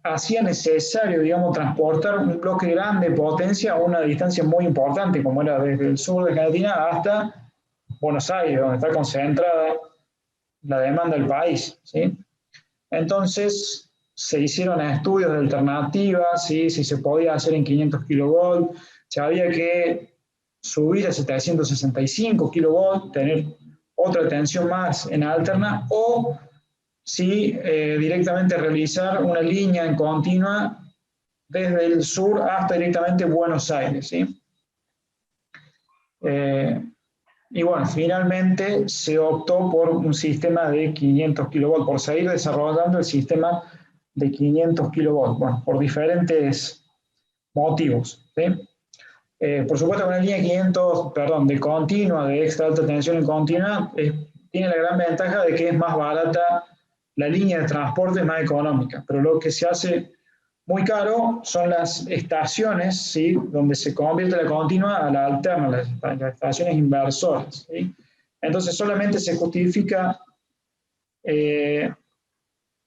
hacía necesario, digamos, transportar un bloque grande de potencia a una distancia muy importante, como era desde el sur de Argentina hasta Buenos Aires, donde está concentrada la demanda del país, ¿sí? Entonces, se hicieron estudios de alternativas, ¿sí? Si se podía hacer en 500 kilovolts, si había que subir a 765 kilovolts, tener otra tensión más en alterna, o si directamente realizar una línea en continua desde el sur hasta directamente Buenos Aires, ¿sí? Y bueno, finalmente se optó por un sistema de 500 kilovolts, por seguir desarrollando el sistema de 500 kilovolts, bueno, por diferentes motivos, ¿sí? Por supuesto, una línea de continua, de extra alta tensión en continua, tiene la gran ventaja de que es más barata, la línea de transporte es más económica, pero lo que se hace muy caro son las estaciones, ¿sí? Donde se convierte la continua a la alterna, las estaciones inversoras, ¿sí? Entonces solamente se justifica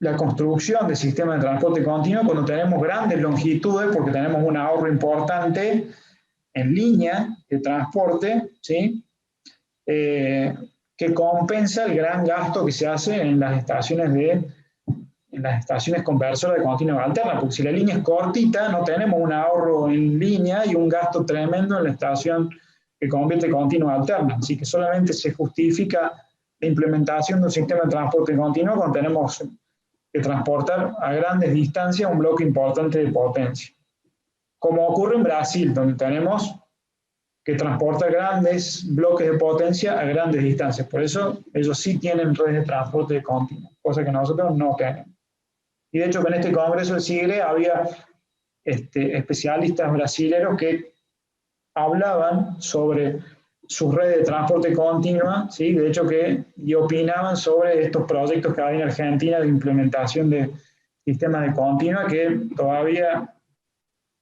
la construcción del sistema de transporte continuo cuando tenemos grandes longitudes, porque tenemos un ahorro importante en línea de transporte, ¿sí? Que compensa el gran gasto que se hace en las estaciones conversoras de continua alterna, porque si la línea es cortita, no tenemos un ahorro en línea y un gasto tremendo en la estación que convierte continua alterna. Así que solamente se justifica la implementación de un sistema de transporte continuo cuando tenemos que transportar a grandes distancias un bloque importante de potencia. Como ocurre en Brasil, donde tenemos que transportar grandes bloques de potencia a grandes distancias. Por eso ellos sí tienen redes de transporte continuo, cosa que nosotros no tenemos. Y de hecho, en este congreso del SIGRE había especialistas brasileños que hablaban sobre sus redes de transporte continua, ¿sí? De hecho, y opinaban sobre estos proyectos que hay en Argentina de implementación de sistemas de continua que todavía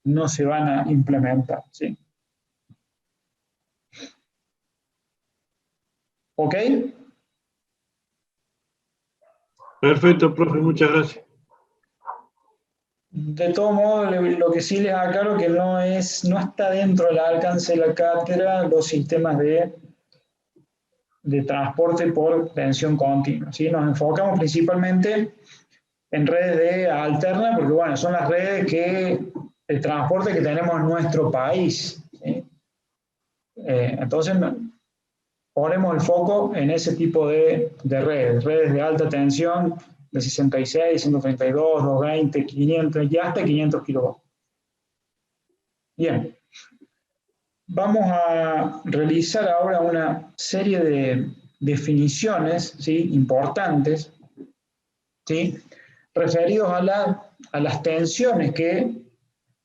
no se van a implementar, ¿sí? ¿Ok? Perfecto, profe, muchas gracias. De todo modo, lo que sí les aclaro que no está dentro del alcance de la cátedra los sistemas de transporte por tensión continua, ¿sí? Nos enfocamos principalmente en redes de alterna, porque bueno, son las redes de transporte que tenemos en nuestro país, ¿sí? Entonces ponemos el foco en ese tipo de redes de alta tensión, de 66, 132, 220, 500 y hasta 500 kilovolts. Bien, vamos a realizar ahora una serie de definiciones, ¿sí? Importantes, ¿sí? Referidos a las tensiones que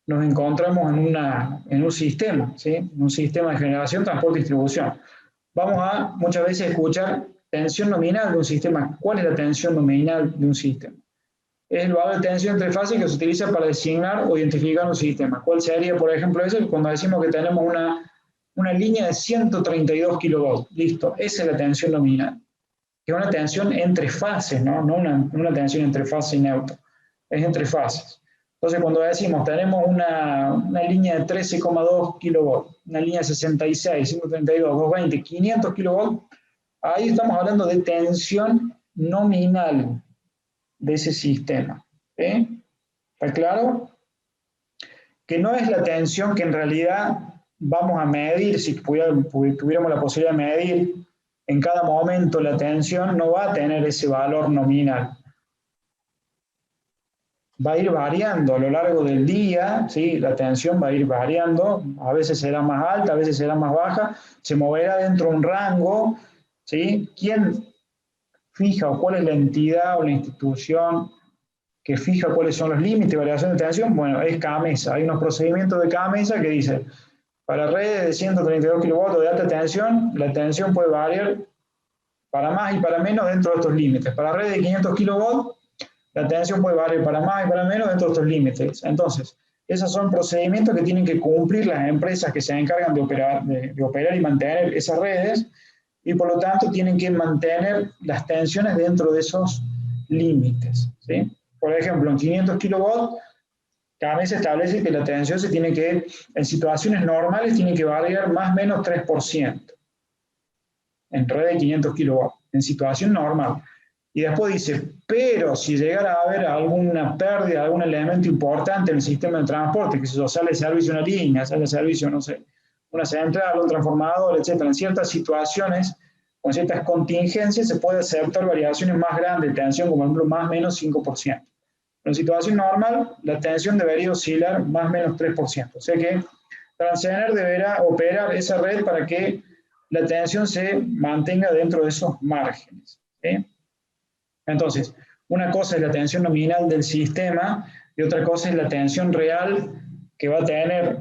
nos encontramos en un sistema, ¿sí? En un sistema de generación, transporte y distribución. Vamos a muchas veces escuchar tensión nominal de un sistema. ¿Cuál es la tensión nominal de un sistema? Es el valor de tensión entre fases que se utiliza para designar o identificar un sistema. ¿Cuál sería, por ejemplo, eso? Cuando decimos que tenemos una línea de 132 kilovolts. Listo, esa es la tensión nominal. Que es una tensión entre fases, ¿no? No una tensión entre fase y neutro. Es entre fases. Entonces, cuando decimos tenemos una línea de 13,2 kilovolts, una línea de 66, 132, 220, 500 kilovolts, ahí estamos hablando de tensión nominal de ese sistema. ¿Sí? ¿Está claro? Que no es la tensión que en realidad vamos a medir, si tuviéramos la posibilidad de medir en cada momento la tensión, no va a tener ese valor nominal. va a ir variando a lo largo del día, ¿sí? La tensión va a ir variando, a veces será más alta, a veces será más baja, se moverá dentro de un rango, ¿sí? ¿Quién fija o cuál es la entidad o la institución que fija cuáles son los límites de variación de tensión? Bueno, es CAMESA. Hay unos procedimientos de CAMESA que dicen, para redes de 132 kV de alta tensión, la tensión puede variar para más y para menos dentro de estos límites. Para redes de 500 kV, la tensión puede variar para más y para menos dentro de estos límites. Entonces, esos son procedimientos que tienen que cumplir las empresas que se encargan de operar y mantener esas redes, y por lo tanto tienen que mantener las tensiones dentro de esos límites, ¿sí? Por ejemplo, en 500 kV, CAMESA establece que la tensión se tiene que, en situaciones normales, tiene que variar más o menos 3%. En red de 500 kV, en situación normal. Y después dice, pero si llegara a haber alguna pérdida, algún elemento importante en el sistema de transporte, que se sale de servicio una línea, sale de servicio, no sé, una central, un transformador, etc. En ciertas situaciones, con ciertas contingencias, se puede aceptar variaciones más grandes de tensión, como por ejemplo más o menos 5%. En situación normal, la tensión debería oscilar más o menos 3%. O sea que Transener deberá operar esa red para que la tensión se mantenga dentro de esos márgenes, ¿sí? Entonces, una cosa es la tensión nominal del sistema y otra cosa es la tensión real que va a tener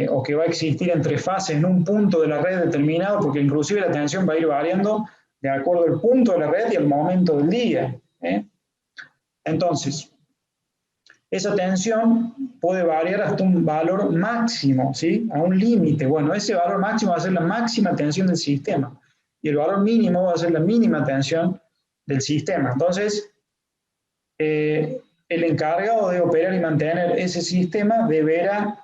o que va a existir entre fases en un punto de la red determinado, porque inclusive la tensión va a ir variando de acuerdo al punto de la red y al momento del día, ¿eh? Entonces, esa tensión puede variar hasta un valor máximo, ¿sí? A un límite. Bueno, ese valor máximo va a ser la máxima tensión del sistema y el valor mínimo va a ser la mínima tensión del sistema. Entonces, el encargado de operar y mantener ese sistema deberá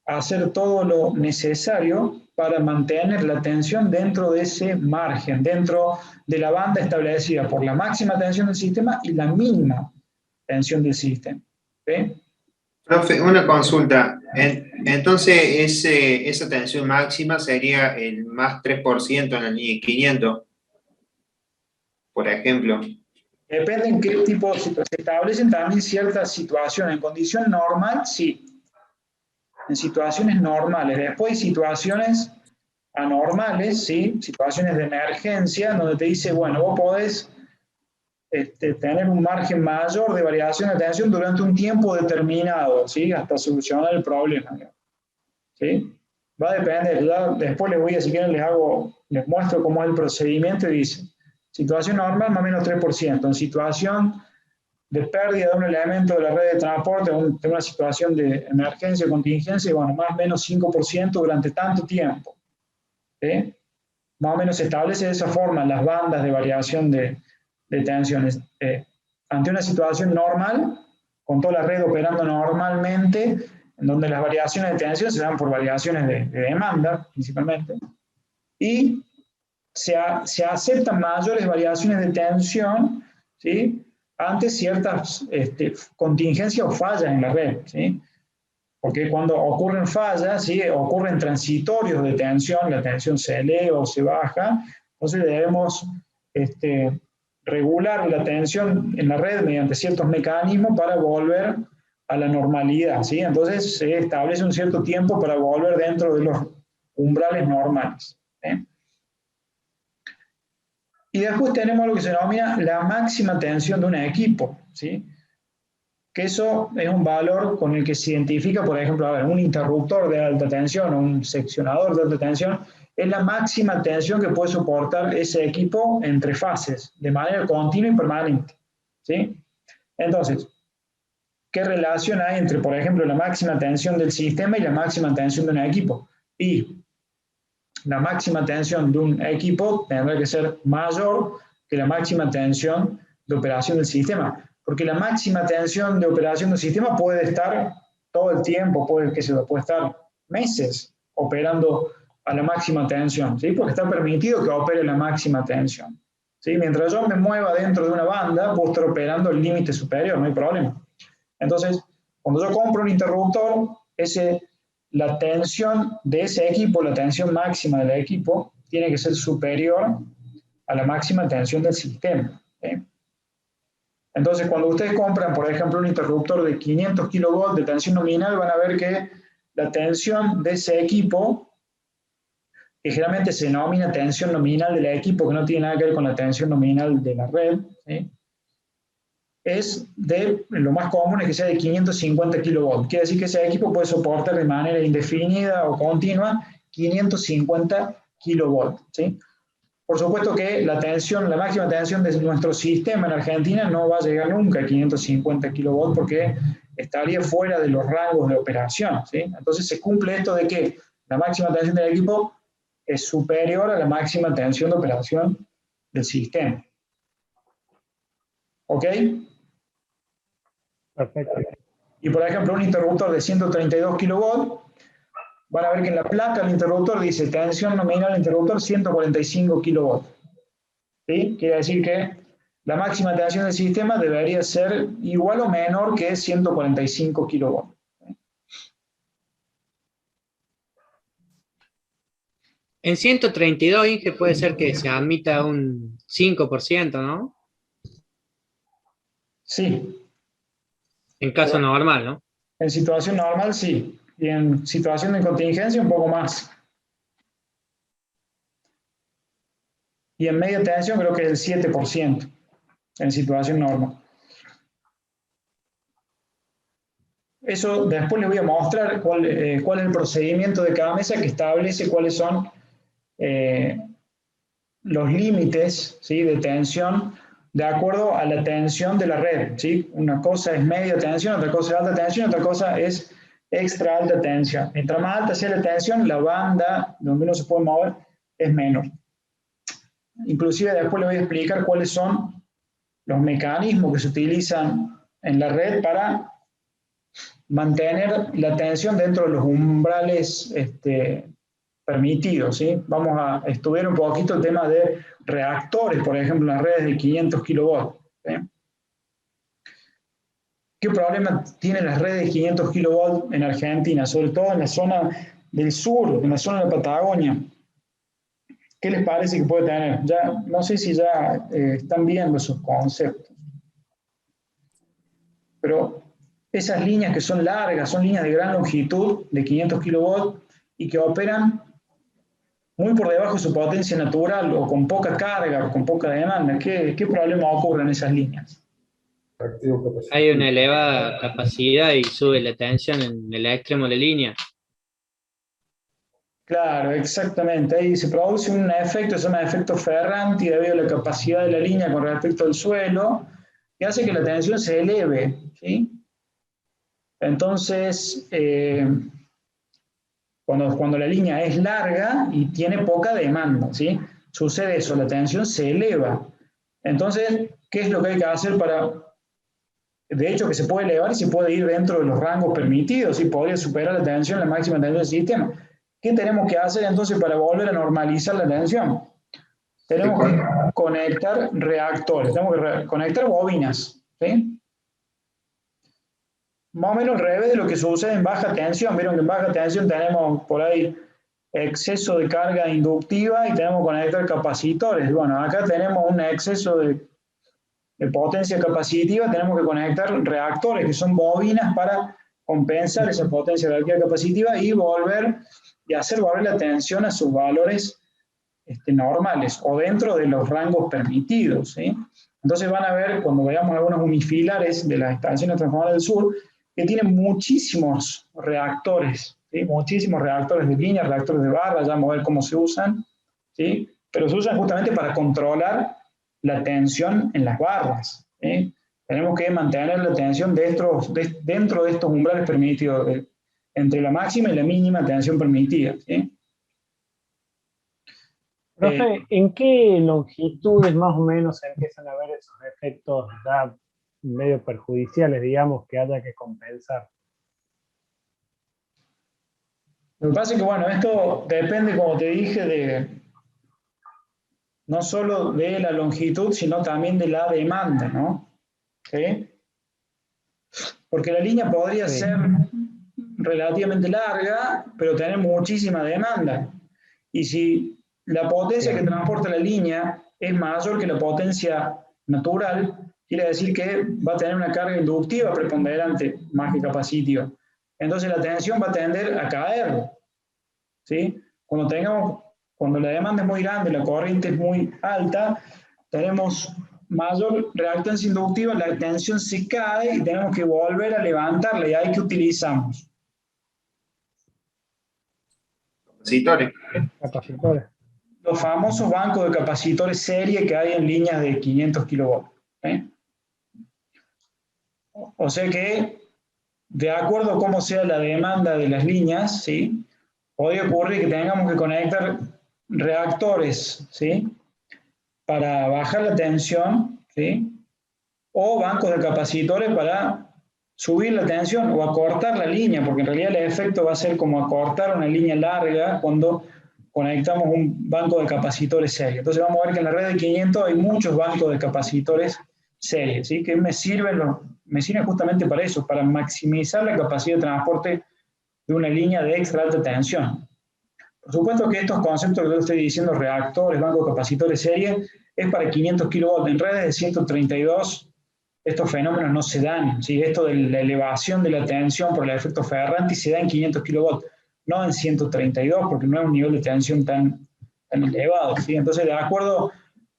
hacer todo lo necesario para mantener la tensión dentro de ese margen, dentro de la banda establecida por la máxima tensión del sistema y la mínima tensión del sistema, ¿sí? Profe, una consulta. Entonces, esa tensión máxima sería el más 3% en la línea 500, por ejemplo. Depende en qué tipo de situación. Se establecen también ciertas situaciones. En condición normal, sí. En situaciones normales. Después hay situaciones anormales, ¿sí? Situaciones de emergencia, donde te dice, bueno, vos podés tener un margen mayor de variación de tensión durante un tiempo determinado, ¿sí? Hasta solucionar el problema, ¿sí? Va a depender. Ya después les voy a, si quieren, les muestro cómo es el procedimiento y dice, situación normal más o menos 3%. En situación de pérdida de un elemento de la red de transporte, de una situación de emergencia o contingencia, bueno, más o menos 5% durante tanto tiempo, ¿sí? Más o menos se establece de esa forma las bandas de variación de tensiones. Ante una situación normal, con toda la red operando normalmente, en donde las variaciones de tensión se dan por variaciones de demanda, principalmente, y se aceptan mayores variaciones de tensión, ¿sí? Ante ciertas contingencias o fallas en la red, ¿sí? Porque cuando ocurren fallas, ¿sí? Ocurren transitorios de tensión, la tensión se eleva o se baja, entonces debemos regular la tensión en la red mediante ciertos mecanismos para volver a la normalidad, ¿sí? Entonces se establece un cierto tiempo para volver dentro de los umbrales normales, ¿sí? Y después tenemos lo que se denomina la máxima tensión de un equipo, ¿sí? Que eso es un valor con el que se identifica, por ejemplo, a ver, un interruptor de alta tensión o un seccionador de alta tensión, es la máxima tensión que puede soportar ese equipo entre fases, de manera continua y permanente, ¿sí? Entonces, ¿qué relación hay entre, por ejemplo, la máxima tensión del sistema y la máxima tensión de un equipo? Y la máxima tensión de un equipo tendrá que ser mayor que la máxima tensión de operación del sistema, porque la máxima tensión de operación del sistema puede estar todo el tiempo, puede estar meses operando a la máxima tensión, ¿sí? Porque está permitido que opere la máxima tensión, ¿sí? Mientras yo me mueva dentro de una banda, puedo estar operando el límite superior, no hay problema. Entonces, cuando yo compro un interruptor, la tensión de ese equipo, la tensión máxima del equipo, tiene que ser superior a la máxima tensión del sistema, ¿sí? Entonces, cuando ustedes compran, por ejemplo, un interruptor de 500 kV de tensión nominal, van a ver que la tensión de ese equipo, que generalmente se denomina tensión nominal del equipo, que no tiene nada que ver con la tensión nominal de la red, ¿sí? Lo más común es que sea de 550 kV. Quiere decir que ese equipo puede soportar de manera indefinida o continua 550 kV, ¿sí? Por supuesto que la máxima tensión de nuestro sistema en Argentina no va a llegar nunca a 550 kV porque estaría fuera de los rangos de operación, ¿sí? Entonces se cumple esto de que la máxima tensión del equipo es superior a la máxima tensión de operación del sistema. ¿Ok? Perfecto. Y por ejemplo, un interruptor de 132 kV, van a ver que en la placa del interruptor dice tensión nominal del interruptor 145 kV. ¿Sí? Quiere decir que la máxima tensión del sistema debería ser igual o menor que 145 kV. En 132, Inge, puede ser que se admita un 5%, ¿no? Sí. En caso normal, ¿no? En situación normal, sí. Y en situación de contingencia, un poco más. Y en media tensión creo que es el 7%, en situación normal. Eso después les voy a mostrar cuál es el procedimiento de cada mesa que establece cuáles son los límites, ¿sí?, de tensión de acuerdo a la tensión de la red, ¿sí? Una cosa es media tensión, otra cosa es alta tensión, otra cosa es extra alta tensión. Mientras más alta sea la tensión, la banda donde uno se puede mover es menor. Inclusive después les voy a explicar cuáles son los mecanismos que se utilizan en la red para mantener la tensión dentro de los umbrales permitidos, ¿sí? Vamos a estudiar un poquito el tema de reactores, por ejemplo, en las redes de 500 kV. ¿Sí? ¿Qué problema tienen las redes de 500 kV en Argentina? Sobre todo en la zona del sur, en la zona de la Patagonia. ¿Qué les parece que puede tener? Ya, no sé si ya están viendo esos conceptos. Pero esas líneas que son largas, son líneas de gran longitud, de 500 kV, y que operan muy por debajo de su potencia natural o con poca carga o con poca demanda. ¿Qué problema ocurre en esas líneas? Hay una elevada capacidad y sube la tensión en el extremo de la línea. Claro, exactamente. Ahí se produce un efecto, se llama efecto Ferranti, debido a la capacidad de la línea con respecto al suelo, que hace que la tensión se eleve, ¿sí? Entonces, cuando la línea es larga y tiene poca demanda, ¿sí? Sucede eso, la tensión se eleva. Entonces, ¿qué es lo que hay que hacer para...? De hecho, que se puede elevar y se puede ir dentro de los rangos permitidos y podría superar la tensión, la máxima tensión del sistema. ¿Qué tenemos que hacer entonces para volver a normalizar la tensión? Tenemos que conectar reactores, tenemos que conectar bobinas, ¿sí? Más o menos al revés de lo que sucede en baja tensión. Vieron que en baja tensión tenemos por ahí exceso de carga inductiva y tenemos que conectar capacitores. Bueno, acá tenemos un exceso de potencia capacitiva, tenemos que conectar reactores, que son bobinas para compensar esa potencia reactiva capacitiva y hacer volver la tensión a sus valores normales o dentro de los rangos permitidos, ¿sí? Entonces van a ver, cuando veamos algunos unifilares de las estaciones transformadoras del sur, que tienen muchísimos reactores, ¿sí? Muchísimos reactores de línea, reactores de barra, ya vamos a ver cómo se usan, ¿sí? Pero se usan justamente para controlar la tensión en las barras, ¿sí? Tenemos que mantener la tensión dentro de estos umbrales permitidos, entre la máxima y la mínima tensión permitida, ¿sí? Profe, ¿en qué longitudes más o menos se empiezan a ver esos efectos ya medio perjudiciales, digamos, que haya que compensar? Lo que pasa es que, bueno, esto depende, como te dije, no solo de la longitud, sino también de la demanda, ¿no? ¿Sí? Porque la línea podría ser relativamente larga, pero tener muchísima demanda. Y si la potencia que transporta la línea es mayor que la potencia natural, quiere decir que va a tener una carga inductiva preponderante más que capacitiva. Entonces la tensión va a tender a caer, ¿sí? Cuando la demanda es muy grande, la corriente es muy alta, tenemos mayor reactancia inductiva, la tensión se cae y tenemos que volver a levantarla. ¿Y ahí qué utilizamos? Capacitores. Capacitores. Los famosos bancos de capacitores serie que hay en líneas de 500 kilovolts. O sea que, de acuerdo a cómo sea la demanda de las líneas, ¿sí? Puede ocurrir que tengamos que conectar reactores, ¿sí? Para bajar la tensión, ¿sí? O bancos de capacitores para subir la tensión o acortar la línea, porque en realidad el efecto va a ser como acortar una línea larga cuando conectamos un banco de capacitores serie. Entonces vamos a ver que en la red de 500 hay muchos bancos de capacitores serie, ¿sí? Que me sirven justamente para eso, para maximizar la capacidad de transporte de una línea de extra alta tensión. Por supuesto que estos conceptos que yo estoy diciendo, reactores, bancos de capacitores serie, es para 500 kV. En redes de 132 estos fenómenos no se dan, ¿sí? Esto de la elevación de la tensión por el efecto Ferranti se da en 500 kV, no en 132, porque no es un nivel de tensión tan elevado, ¿sí? Entonces, de acuerdo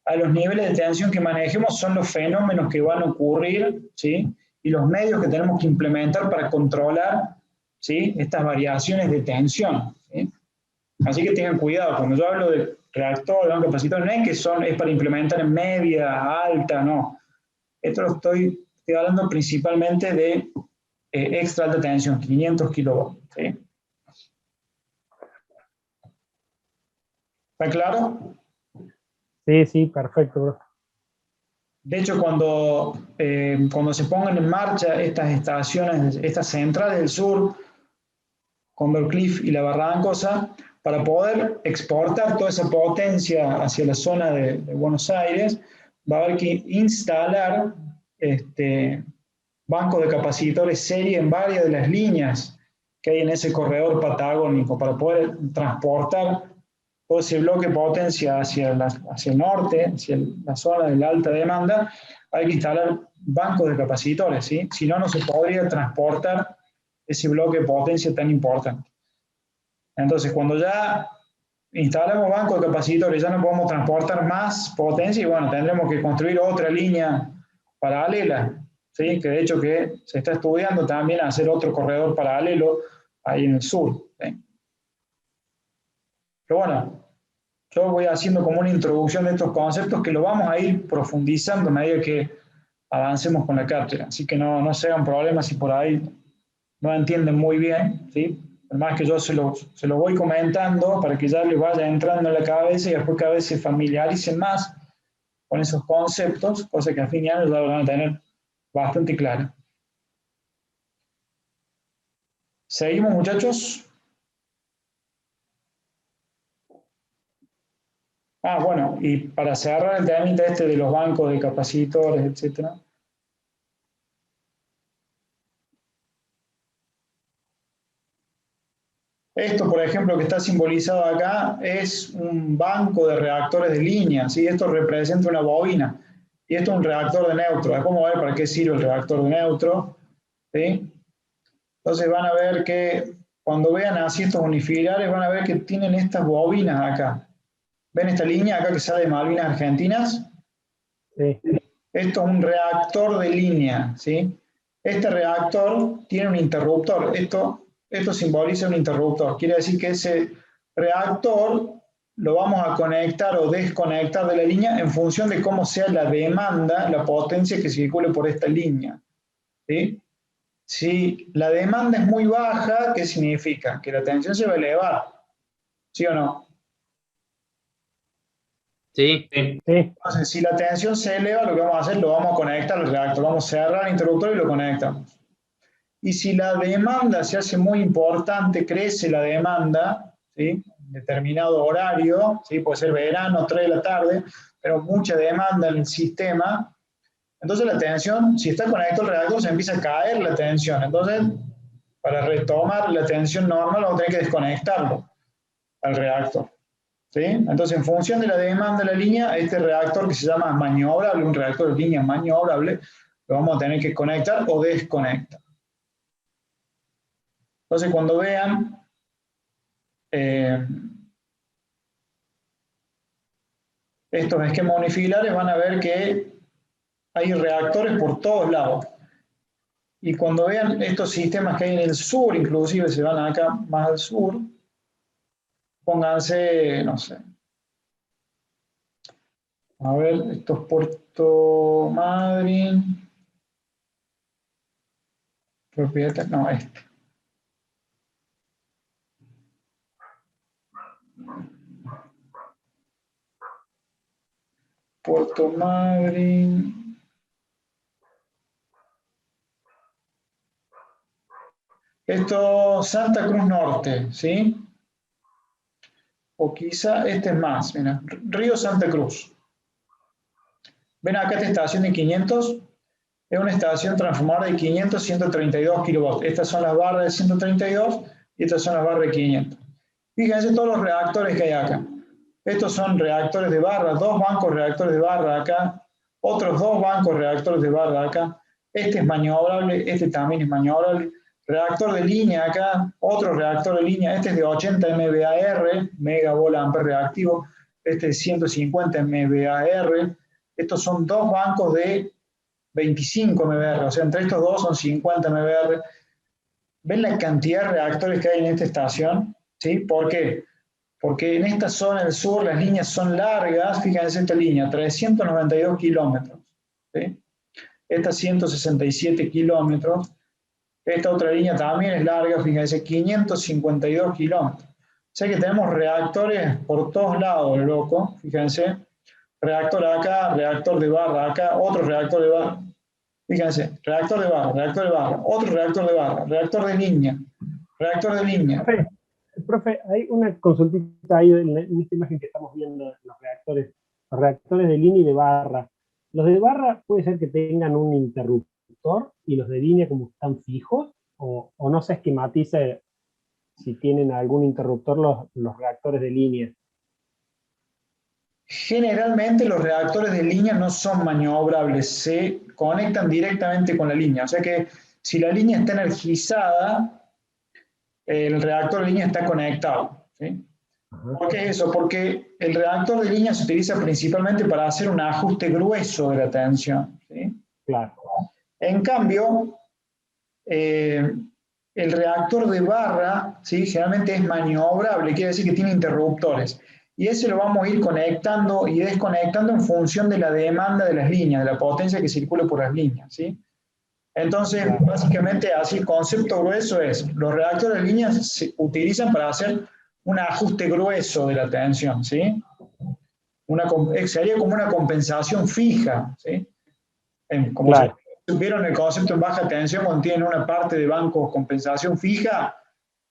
a los niveles de tensión que manejemos, son los fenómenos que van a ocurrir, ¿sí? Y los medios que tenemos que implementar para controlar, ¿sí? Estas variaciones de tensión, ¿sí? Así que tengan cuidado, cuando yo hablo de reactor, de capacitor, no es que es para implementar en media, alta, no. Esto lo estoy hablando principalmente de extra alta tensión, 500 kV. ¿Sí? ¿Está claro? Sí, sí, perfecto, bro. De hecho, cuando se pongan en marcha estas estaciones, estas centrales del sur, Condor Cliff y la Barrancosa, para poder exportar toda esa potencia hacia la zona de Buenos Aires, va a haber que instalar bancos de capacitores serie en varias de las líneas que hay en ese corredor patagónico para poder transportar todo ese bloque de potencia hacia el norte, hacia la zona de la alta demanda. Hay que instalar bancos de capacitores, ¿sí? Si no, no se podría transportar ese bloque de potencia tan importante. Entonces, cuando ya instalamos bancos de capacitores, ya no podemos transportar más potencia y bueno, tendremos que construir otra línea paralela, ¿sí? Que de hecho que se está estudiando también hacer otro corredor paralelo ahí en el sur, ¿sí? Pero bueno, yo voy haciendo como una introducción de estos conceptos que lo vamos a ir profundizando a medida que avancemos con la cátedra, así que no se hagan problemas si por ahí no entienden muy bien, ¿sí? Además que yo se lo voy comentando para que ya les vaya entrando en la cabeza y después cada vez se familiaricen más con esos conceptos, cosa que a fin de año ya lo van a tener bastante claro. ¿Seguimos, muchachos? Bueno, y para cerrar el tema de los bancos de capacitores, etcétera. Esto, por ejemplo, que está simbolizado acá, es un banco de reactores de línea, ¿sí? Esto representa una bobina, y esto es un reactor de neutro. Después vamos a ver para qué sirve el reactor de neutro, ¿sí? Entonces van a ver que, cuando vean así estos unifilares, van a ver que tienen estas bobinas acá. ¿Ven esta línea acá que sale de Malvinas Argentinas? Sí. Esto es un reactor de línea, ¿sí? Este reactor tiene un interruptor. Esto simboliza un interruptor. Quiere decir que ese reactor lo vamos a conectar o desconectar de la línea en función de cómo sea la demanda, la potencia que circule por esta línea, ¿sí? Si la demanda es muy baja, ¿qué significa? Que la tensión se va a elevar, ¿sí o no? Sí. Entonces, si la tensión se eleva, lo que vamos a hacer, lo vamos a conectar al reactor, vamos a cerrar el interruptor y lo conectamos. Y si la demanda se hace muy importante, crece la demanda, ¿sí? En determinado horario, ¿sí? Puede ser verano, 3 de la tarde, pero mucha demanda en el sistema, entonces la tensión, si está conectado al reactor, se empieza a caer la tensión. Entonces, para retomar la tensión normal, vamos a tener que desconectarlo al reactor. ¿sí? Entonces, en función de la demanda de la línea, este reactor que se llama maniobrable, un reactor de línea maniobrable, lo vamos a tener que conectar o desconectar. Entonces, cuando vean estos esquemas unifilares, van a ver que hay reactores por todos lados. Y cuando vean estos sistemas que hay en el sur, inclusive se van acá más al sur, pónganse, no sé, a ver, esto es Puerto Madryn, propiedad, no, este. Puerto Madryn. Esto, Santa Cruz Norte, ¿sí? O quizá este es más, mira, Río Santa Cruz. ¿Ven acá esta estación de 500? Es una estación transformadora de 500, 132 kilovolts. Estas son las barras de 132 y estas son las barras de 500. Fíjense todos los reactores que hay acá. Estos son reactores de barra, 2 bancos reactores de barra acá, otros 2 bancos reactores de barra acá. Este es maniobrable, este también es maniobrable. Reactor de línea acá, otro reactor de línea, este es de 80 MVAR, megavolt-ampere reactivo, este es 150 MVAR. Estos son 2 bancos de 25 MVAR, o sea, entre estos dos son 50 MVAR. ¿Ven la cantidad de reactores que hay en esta estación? ¿Sí? ¿Por qué? Porque en esta zona del sur las líneas son largas, fíjense esta línea, 392 kilómetros. ¿Sí? Esta 167 kilómetros. Esta otra línea también es larga, fíjense, 552 kilómetros. O sea que tenemos reactores por todos lados, loco, fíjense. Reactor acá, reactor de barra acá, otro reactor de barra. Fíjense, reactor de barra, otro reactor de barra, reactor de línea, reactor de línea. Profe, hay una consultita ahí en esta imagen que estamos viendo, los reactores de línea y de barra. Los de barra puede ser que tengan un interruptor y los de línea como están fijos, o no se esquematiza si tienen algún interruptor los reactores de línea. Generalmente los reactores de línea no son maniobrables, se conectan directamente con la línea. O sea que si la línea está energizada, el reactor de línea está conectado. ¿Sí? ¿Por qué eso? Porque el reactor de línea se utiliza principalmente para hacer un ajuste grueso de la tensión. ¿Sí? Claro. En cambio, el reactor de barra, ¿sí? Generalmente es maniobrable, quiere decir que tiene interruptores. Y ese lo vamos a ir conectando y desconectando en función de la demanda de las líneas, de la potencia que circula por las líneas. ¿Sí? Entonces, básicamente, así el concepto grueso es, los reactores de línea se utilizan para hacer un ajuste grueso de la tensión. ¿Sí? Sería como una compensación fija. ¿Sí? Como claro. Si vieron el concepto en baja tensión, cuando tienen una parte de banco compensación fija,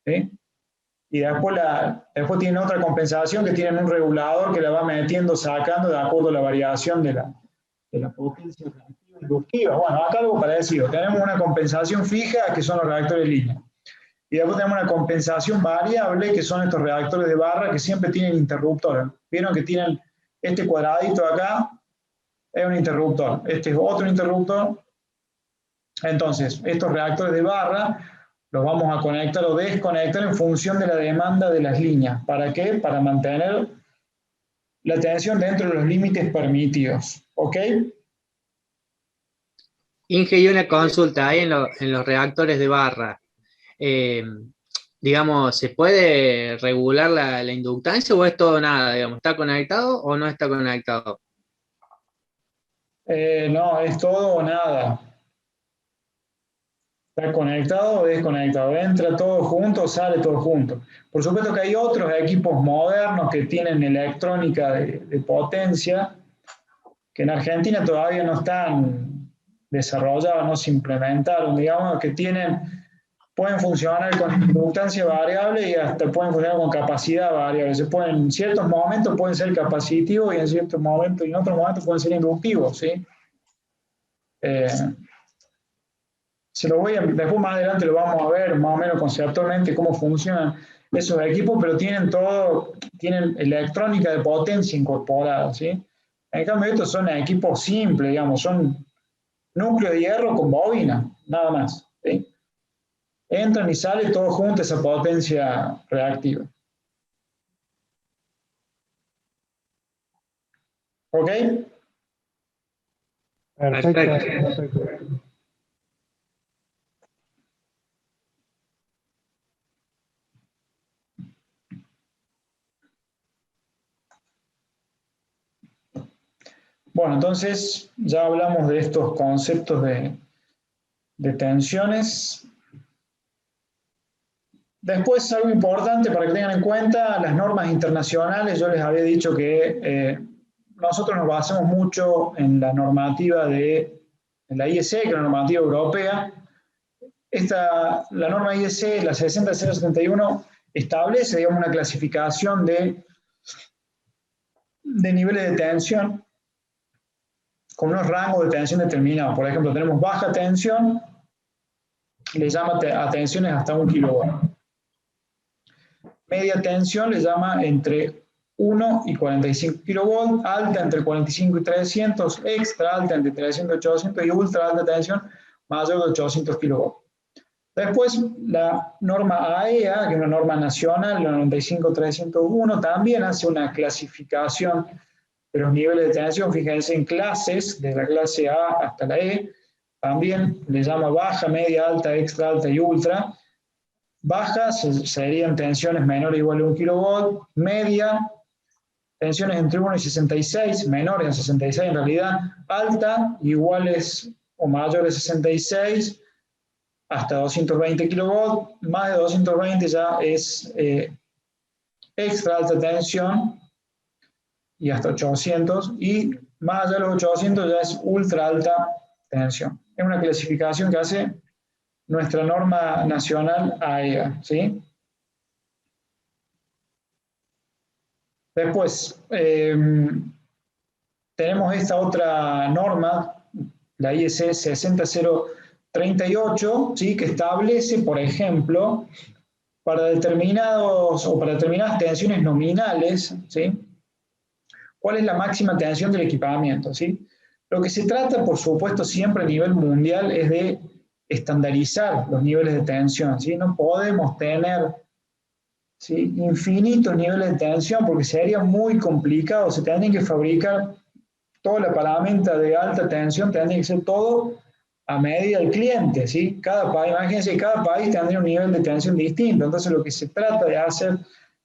¿sí? Y después tienen otra compensación que tienen un regulador que la va metiendo, sacando de acuerdo a la variación de la potencia reactiva inductiva. Bueno, acá algo parecido. Tenemos una compensación fija, que son los reactores de línea. Y después tenemos una compensación variable, que son estos reactores de barra, que siempre tienen interruptores. Vieron que tienen este cuadradito acá, es un interruptor. Este es otro interruptor. Entonces, estos reactores de barra los vamos a conectar o desconectar en función de la demanda de las líneas. ¿Para qué? Para mantener la tensión dentro de los límites permitidos. ¿Ok? Inge, y una consulta, hay en los reactores de barra, digamos, ¿se puede regular la inductancia o es todo nada? Digamos, ¿está conectado o no está conectado? No, es todo o nada. ¿Está conectado o desconectado? Entra todo junto o sale todo junto. Por supuesto que hay otros equipos modernos que tienen electrónica de potencia, que en Argentina todavía no están desarrollados, no se implementaron, digamos, que pueden funcionar con inductancia variable y hasta pueden funcionar con capacidad variable. En ciertos momentos pueden ser capacitivos y en ciertos momentos, y en otros momentos pueden ser inductivos, ¿sí? después más adelante lo vamos a ver más o menos conceptualmente cómo funcionan esos equipos, pero tienen electrónica de potencia incorporada, ¿sí? En cambio, estos son equipos simples, digamos, son núcleo de hierro con bobina, nada más, ¿sí? Entran y sale todo junto esa potencia reactiva. ¿Ok? Perfecto. Bueno, entonces ya hablamos de estos conceptos de tensiones. Después, algo importante para que tengan en cuenta, las normas internacionales. Yo les había dicho que nosotros nos basamos mucho en la normativa en la IEC, que es la normativa europea. La norma IEC, la 60071, establece, digamos, una clasificación de niveles de tensión con unos rangos de tensión determinados. Por ejemplo, tenemos baja tensión, le llama a tensiones hasta 1 kilowatt. Media tensión le llama entre 1 y 45 kV, alta entre 45 y 300, extra alta entre 300 y 800 y ultra alta tensión mayor de 800 kV. Después, la norma AEA, que es una norma nacional, la 95301, también hace una clasificación de los niveles de tensión. Fíjense en clases, desde la clase A hasta la E, también le llama baja, media, alta, extra alta y ultra. Bajas serían tensiones menores o iguales a 1 kV, media, tensiones entre 1 y 66, menores a 66 en realidad, alta, iguales o mayores a 66, hasta 220 kV, más de 220 ya es extra alta tensión, y hasta 800, y más allá de los 800 ya es ultra alta tensión. Es una clasificación que hace nuestra norma nacional AEA, ¿sí? Después, tenemos esta otra norma, la IEC 60038, ¿sí? Que establece, por ejemplo, para determinadas tensiones nominales, ¿sí? ¿Cuál es la máxima tensión del equipamiento? ¿Sí? Lo que se trata, por supuesto, siempre a nivel mundial es de estandarizar los niveles de tensión, ¿sí? No podemos tener, ¿sí?, infinitos niveles de tensión porque sería muy complicado. Se tendría que fabricar toda la paramenta de alta tensión, tendría que ser todo a medida del cliente, ¿sí? Cada país, imagínense, cada país tendría un nivel de tensión distinto. Entonces, lo que se trata de hacer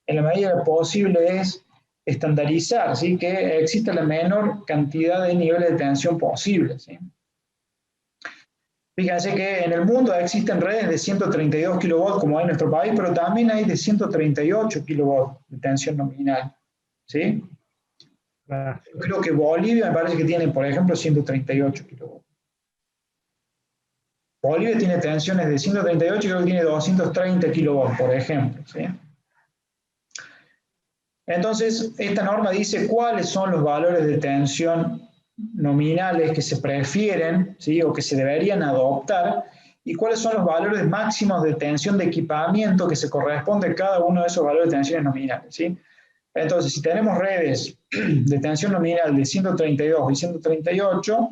en la medida posible es estandarizar, ¿sí? Que exista la menor cantidad de niveles de tensión posible, ¿sí? Fíjense que en el mundo existen redes de 132 kV como hay en nuestro país, pero también hay de 138 kV de tensión nominal, ¿sí? Yo creo que Bolivia me parece que tiene, por ejemplo, 138 kV. Bolivia tiene tensiones de 138 y creo que tiene 230 kV, por ejemplo, ¿sí? Entonces, esta norma dice cuáles son los valores de tensión nominales que se prefieren, ¿sí?, o que se deberían adoptar, y cuáles son los valores máximos de tensión de equipamiento que se corresponde a cada uno de esos valores de tensiones nominales, ¿sí? Entonces, si tenemos redes de tensión nominal de 132 y 138,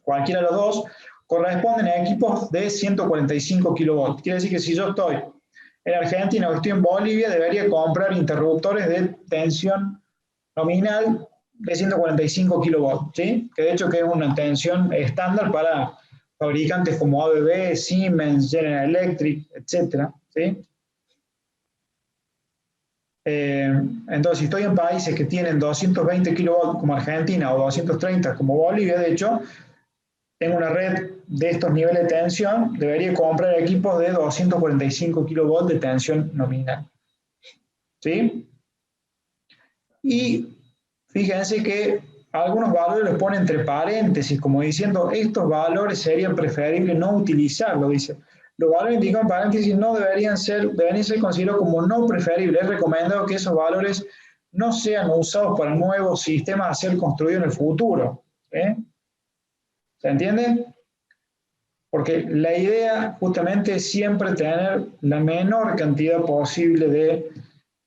cualquiera de los dos, corresponden a equipos de 145 kV. Quiere decir que si yo estoy en Argentina o estoy en Bolivia, debería comprar interruptores de tensión nominal de 145 kV, ¿sí? Que de hecho que es una tensión estándar para fabricantes como ABB, Siemens, General Electric, etc., ¿sí? Entonces, si estoy en países que tienen 220 kV como Argentina o 230 como Bolivia, de hecho, tengo una red de estos niveles de tensión, debería comprar equipos de 245 kV de tensión nominal, ¿sí? Y fíjense que algunos valores los pone entre paréntesis, como diciendo, estos valores serían preferibles no utilizarlos, dice. Los valores indicados en paréntesis no deberían ser considerados como no preferibles. Es recomendado que esos valores no sean usados para nuevos sistemas a ser construidos en el futuro, ¿eh? ¿Se entiende? Porque la idea justamente es siempre tener la menor cantidad posible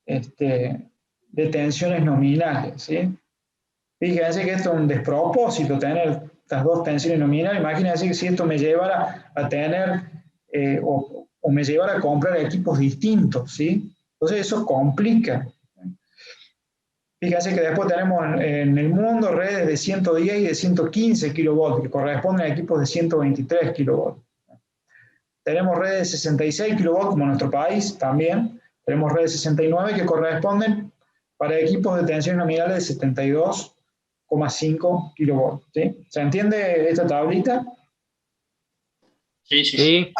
de tensiones nominales, ¿sí? Fíjense que esto es un despropósito, tener estas dos tensiones nominales. Imagínense que si esto me llevara a tener o me llevara a comprar equipos distintos, ¿sí? Entonces eso complica. Fíjense que después tenemos en el mundo redes de 110 y de 115 kilovolts, que corresponden a equipos de 123 kilovolts. Tenemos redes de 66 kilovolts, como en nuestro país también. Tenemos redes de 69 que corresponden para equipos de tensión nominales de 72,5 kilovolts. ¿Sí? ¿Se entiende esta tablita? Sí, sí. Sí,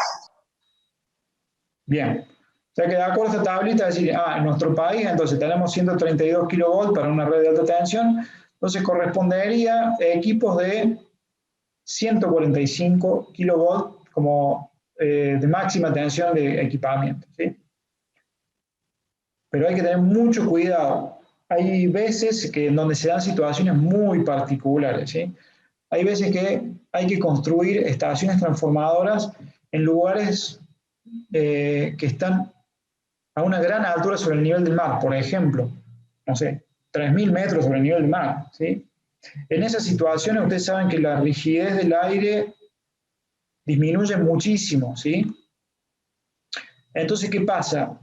Bien. O sea que de acuerdo a esta tablita, es decir, en nuestro país, entonces tenemos 132 kilovolts para una red de alta tensión, entonces correspondería a equipos de 145 kilovolts como de máxima tensión de equipamiento, ¿sí? Pero hay que tener mucho cuidado. Hay veces que en donde se dan situaciones muy particulares, ¿sí? Hay veces que hay que construir estaciones transformadoras en lugares que están a una gran altura sobre el nivel del mar, por ejemplo, no sé, 3.000 metros sobre el nivel del mar, ¿sí? En esas situaciones ustedes saben que la rigidez del aire disminuye muchísimo, ¿sí? Entonces, ¿qué pasa?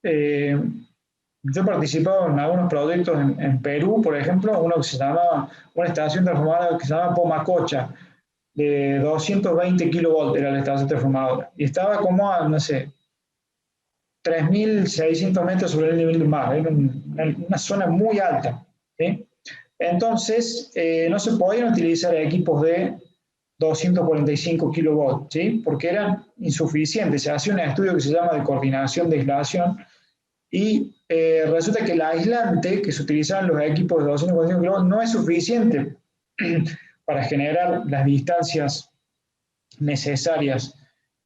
Yo he participado en algunos proyectos en Perú, por ejemplo, uno que se llamaba, una estación transformadora que se llama Pomacocha, de 220 kilovolts era la estación transformadora, y estaba como a, no sé, 3.600 metros sobre el nivel del mar, era una zona muy alta, ¿sí? Entonces, no se podían utilizar equipos de 245 kilovolts, ¿sí? Porque eran insuficientes. Se hacía un estudio que se llama de coordinación de aislación y resulta que el aislante que se utilizaba en los equipos de 245 kilovolts no es suficiente para generar las distancias necesarias,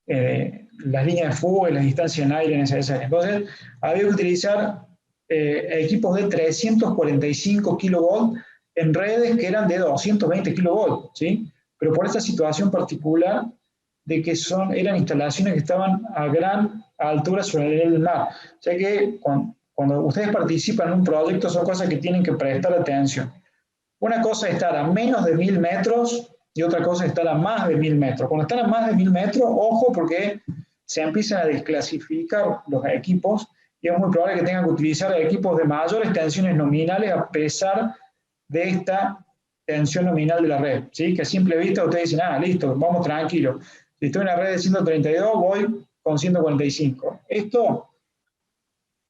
las líneas de fuga y las distancias en aire necesarias. Entonces, había que utilizar equipos de 345 kilovolts en redes que eran de 220 kilovolts, ¿sí? Pero por esta situación particular de que eran instalaciones que estaban a gran altura sobre el nivel del mar. O sea que cuando ustedes participan en un proyecto son cosas que tienen que prestar atención. Una cosa es estar a menos de 1.000 metros y otra cosa es estar a más de 1.000 metros. Cuando están a más de 1.000 metros, ojo porque se empiezan a desclasificar los equipos y es muy probable que tengan que utilizar equipos de mayores tensiones nominales a pesar de esta tensión nominal de la red, ¿sí? Que a simple vista ustedes dicen, listo, vamos tranquilo. Si estoy en la red de 132, voy con 145. Esto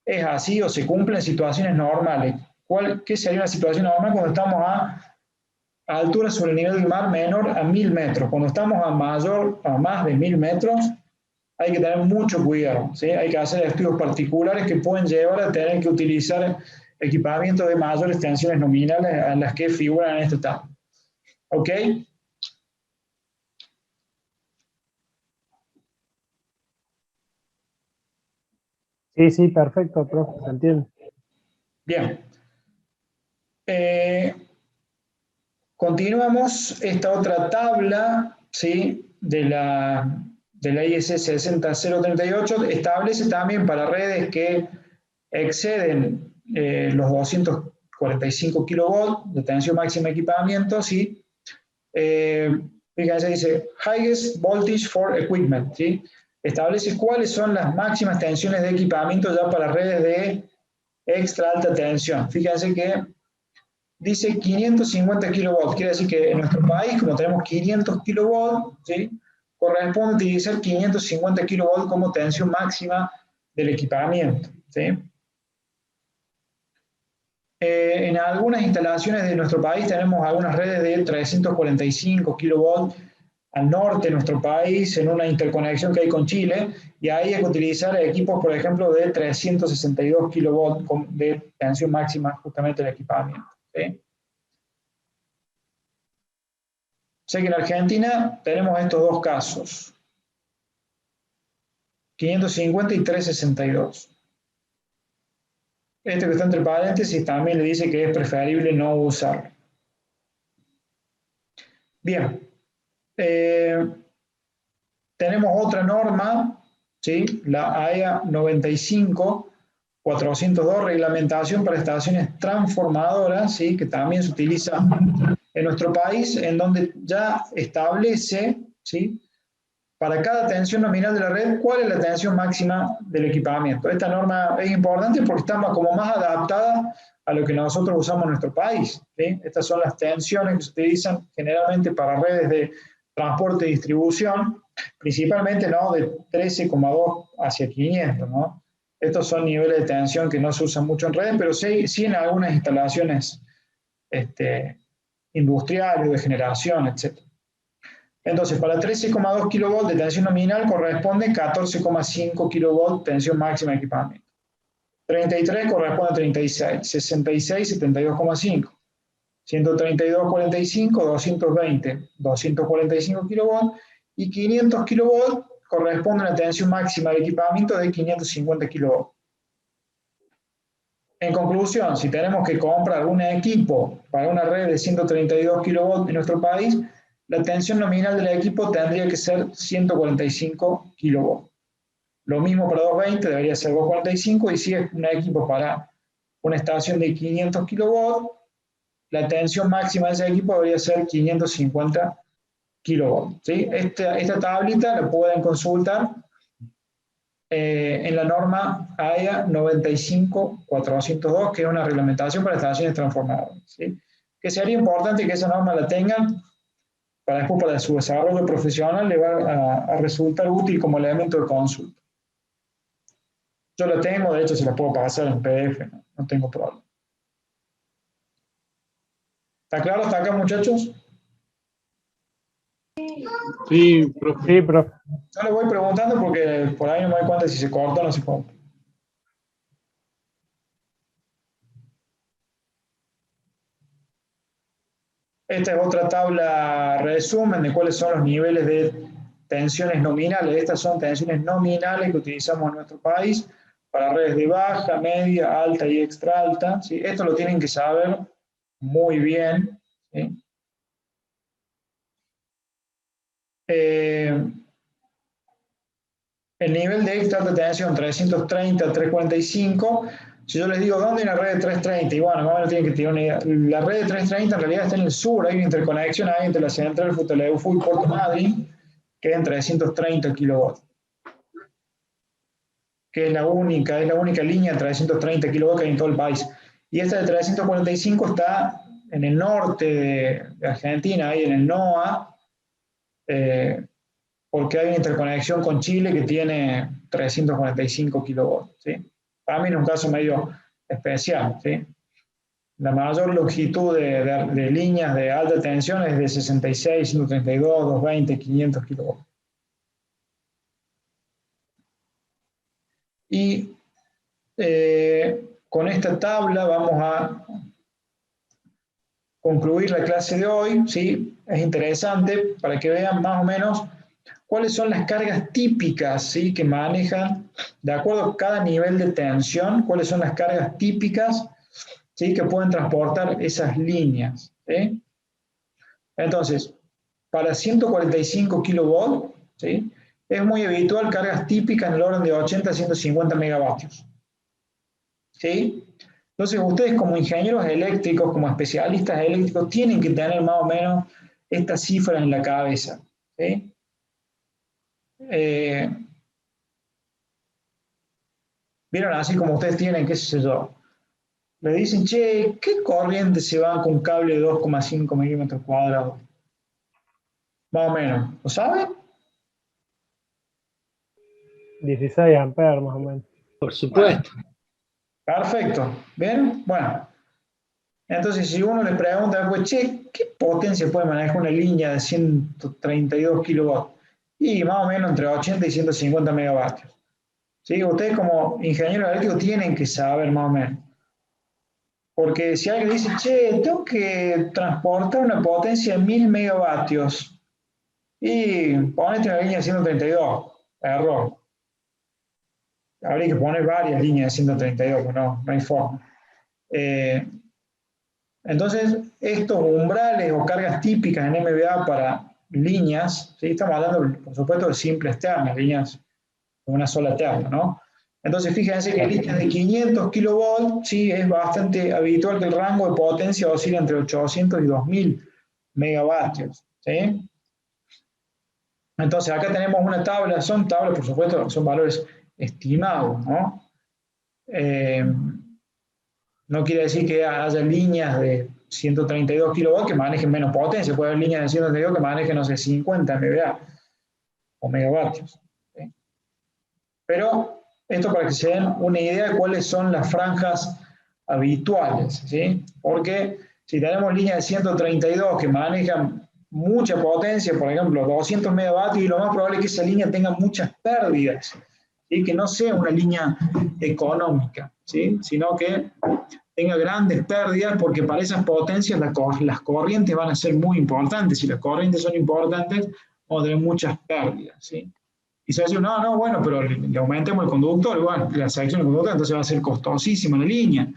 es así o se cumple en situaciones normales. ¿Qué sería una situación normal cuando estamos a altura sobre el nivel del mar menor a 1.000 metros? Cuando estamos a más de 1.000 metros, hay que tener mucho cuidado, ¿sí? Hay que hacer estudios particulares que pueden llevar a tener que utilizar equipamientos de mayores tensiones nominales a las que figuran en esta tabla. ¿Ok? Sí, perfecto, profe, se entiende. Bien. Continuamos esta otra tabla, ¿sí? de la IS 60038, establece también para redes que exceden los 245 kilovolts de tensión máxima de equipamiento, ¿sí? Fíjense, dice highest voltage for equipment, ¿sí? Establece cuáles son las máximas tensiones de equipamiento ya para redes de extra alta tensión. Fíjense que dice 550 kilovolts, quiere decir que en nuestro país, como tenemos 500 kilovolts, ¿sí? Corresponde utilizar 550 kilovolts como tensión máxima del equipamiento, ¿sí? En algunas instalaciones de nuestro país tenemos algunas redes de 345 kilovolts al norte de nuestro país, en una interconexión que hay con Chile, y ahí hay que utilizar equipos, por ejemplo, de 362 kilovolts de tensión máxima justamente del equipamiento, ¿sí? O sea que en Argentina tenemos estos dos casos, 550 y 362. Este que está entre paréntesis también le dice que es preferible no usarlo. Bien. tenemos otra norma, ¿sí? La AEA 95-402, reglamentación para estaciones transformadoras, ¿sí? Que también se utiliza en nuestro país, en donde ya establece, ¿sí? Para cada tensión nominal de la red, cuál es la tensión máxima del equipamiento. Esta norma es importante porque está como más adaptada a lo que nosotros usamos en nuestro país, ¿sí? Estas son las tensiones que se utilizan generalmente para redes de transporte y distribución, principalmente, ¿no? De 13,2 hacia 500, ¿no? Estos son niveles de tensión que no se usan mucho en redes, pero sí en algunas instalaciones industriales, de generación, etc. Entonces, para 13,2 kV de tensión nominal corresponde 14,5 kV tensión máxima de equipamiento. 33 corresponde a 36, 66, 72,5. 132, 45, 220, 245 kV y 500 kV corresponde a una tensión máxima de equipamiento de 550 kV. En conclusión, si tenemos que comprar un equipo para una red de 132 kV en nuestro país, la tensión nominal del equipo tendría que ser 145 kV. Lo mismo para 220, debería ser 245, y si es un equipo para una estación de 500 kV, la tensión máxima de ese equipo debería ser 550 kV. ¿Sí? Esta tablita la pueden consultar en la norma AEA 95-402, que es una reglamentación para estaciones transformadoras. ¿Sí? Que sería importante que esa norma la tengan, para después, para su desarrollo profesional, le va a resultar útil como elemento de consulta. Yo la tengo, de hecho se la puedo pasar en PDF, no tengo problema. ¿Está claro hasta acá, muchachos? Sí, profe. Sí, profe. Yo le voy preguntando porque por ahí no me doy cuenta si se corta o no se corta. Esta es otra tabla resumen de cuáles son los niveles de tensiones nominales. Estas son tensiones nominales que utilizamos en nuestro país para redes de baja, media, alta y extra alta. ¿Sí? Esto lo tienen que saber muy bien. ¿Sí? El nivel de extra alta tensión 330 a 345. Si yo les digo, ¿dónde hay una red de 330? Y bueno, más o menos tienen que tener una idea. La red de 330 en realidad está en el sur, hay una interconexión ahí entre la central Futaleufú y Puerto Madryn, que es en 330 kV. Que es la única línea de 330 kV que hay en todo el país. Y esta de 345 está en el norte de Argentina, ahí en el NOA, porque hay una interconexión con Chile que tiene 345 kV. ¿Sí? También es un caso medio especial. ¿Sí? La mayor longitud de líneas de alta tensión es de 66, 132, 220, 500 kV. Y con esta tabla vamos a concluir la clase de hoy. ¿Sí? Es interesante para que vean más o menos cuáles son las cargas típicas, ¿sí? Que manejan, de acuerdo a cada nivel de tensión, cuáles son las cargas típicas, ¿sí? Que pueden transportar esas líneas. ¿Sí? Entonces, para 145 kV, ¿sí? Es muy habitual cargas típicas en el orden de 80 a 150 megavatios. ¿Sí? Entonces, ustedes como ingenieros eléctricos, como especialistas eléctricos, tienen que tener más o menos estas cifras en la cabeza. ¿Sí? Vieron, así como ustedes tienen, qué sé yo, le dicen, che, ¿qué corriente se va con un cable de 2,5 milímetros cuadrados? Más o menos, ¿lo saben? 16 amperes más o menos. Por supuesto. Perfecto. ¿Bien? Bueno. Entonces, si uno le pregunta, pues, che, ¿qué potencia puede manejar una línea de 132 kilovatios? Y más o menos entre 80 y 150 megavatios. ¿Sí? Ustedes como ingenieros eléctricos tienen que saber más o menos. Porque si alguien dice, che, tengo que transportar una potencia de 1000 megavatios y ponete una línea de 132, error. Habría que poner varias líneas de 132, pero no hay forma. Entonces, estos umbrales o cargas típicas en MVA para líneas, ¿sí? Estamos hablando, por supuesto, de simples ternas, líneas de una sola terna, ¿no? Entonces, fíjense que líneas de 500 kilovolts, sí, es bastante habitual que el rango de potencia oscila entre 800 y 2000 megavatios, ¿sí? Entonces, acá tenemos una tabla, son tablas, por supuesto, son valores estimados, ¿no? No quiere decir que haya líneas de 132 kilovolts que manejen menos potencia, puede haber líneas de 132 que manejen, no sé, 50 MVA o megavatios, ¿sí? Pero esto para que se den una idea de cuáles son las franjas habituales, ¿sí? Porque si tenemos líneas de 132 que manejan mucha potencia, por ejemplo, 200 megavatios, y lo más probable es que esa línea tenga muchas pérdidas, ¿sí? Que no sea una línea económica, ¿sí? Sino que tenga grandes pérdidas, porque para esas potencias las corrientes van a ser muy importantes. Si las corrientes son importantes, vamos a tener muchas pérdidas, ¿sí? Y se va a decir, no, bueno, pero le aumentemos el conductor, bueno, la sección del conductor, entonces va a ser costosísima la línea.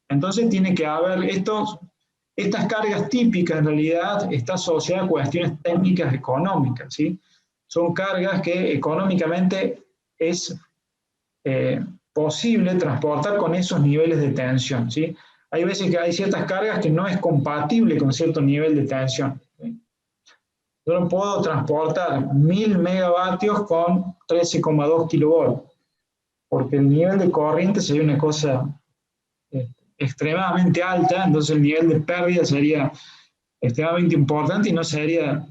Entonces tiene que haber estas cargas típicas, en realidad, está asociada a cuestiones técnicas económicas, ¿sí? Son cargas que económicamente es posible transportar con esos niveles de tensión, ¿sí? Hay veces que hay ciertas cargas que no es compatible con cierto nivel de tensión, ¿sí? Yo no puedo transportar 1000 megavatios con 13,2 kilovolts, porque el nivel de corriente sería una cosa extremadamente alta, entonces el nivel de pérdida sería extremadamente importante y no sería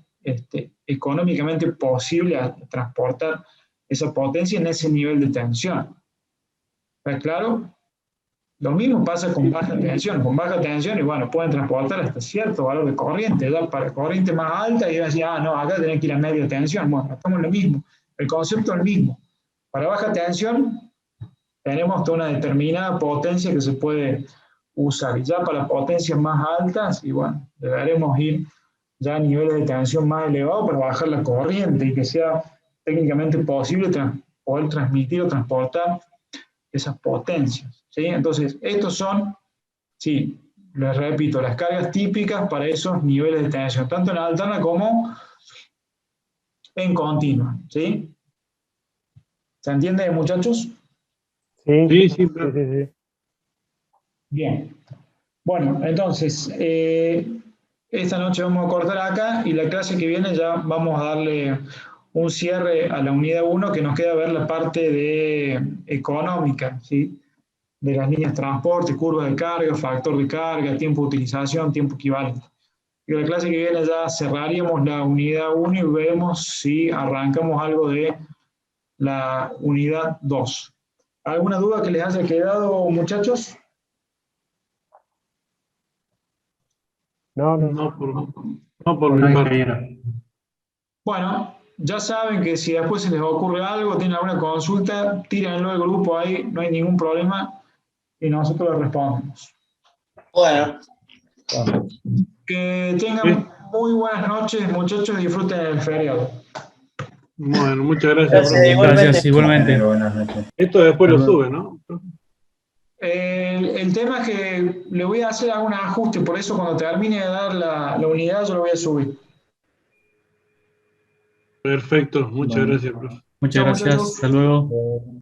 económicamente posible transportar esa potencia en ese nivel de tensión. ¿Está claro? Lo mismo pasa con baja tensión. Con baja tensión, y bueno, pueden transportar hasta cierto valor de corriente. ¿Ya? Para corriente más alta, y van a decir, no, acá tenés que ir a media tensión. Bueno, estamos en lo mismo. El concepto es el mismo. Para baja tensión, tenemos toda una determinada potencia que se puede usar. Y ya para potencias más altas, y bueno, deberemos ir ya a niveles de tensión más elevados para bajar la corriente y que sea técnicamente posible poder transmitir o transportar esas potencias, ¿sí? Entonces, estos son, sí, les repito, las cargas típicas para esos niveles de tensión, tanto en alterna como en continua, ¿sí? ¿Se entiende, muchachos? Sí. Bien. Bueno, entonces, esta noche vamos a cortar acá y la clase que viene ya vamos a darle un cierre a la unidad 1, que nos queda ver la parte de económica, ¿sí? De las líneas de transporte, curva de carga, factor de carga, tiempo de utilización, tiempo equivalente. Y la clase que viene ya cerraríamos la unidad 1 y vemos si arrancamos algo de la unidad 2. ¿Alguna duda que les haya quedado, muchachos? No por mi parte. Bueno, ya saben que si después se les ocurre algo, tienen alguna consulta, tírenlo al grupo ahí, no hay ningún problema y nosotros le respondemos. Bueno. Que tengan muy buenas noches, muchachos, disfruten el feriado. Bueno, muchas gracias. Gracias, igualmente. Buenas noches. Esto después lo sube, ¿no? El tema es que le voy a hacer algún ajuste, por eso cuando termine de dar la unidad yo lo voy a subir. Perfecto, muchas gracias, profe. Muchas Chao, gracias. muchachos. Hasta luego.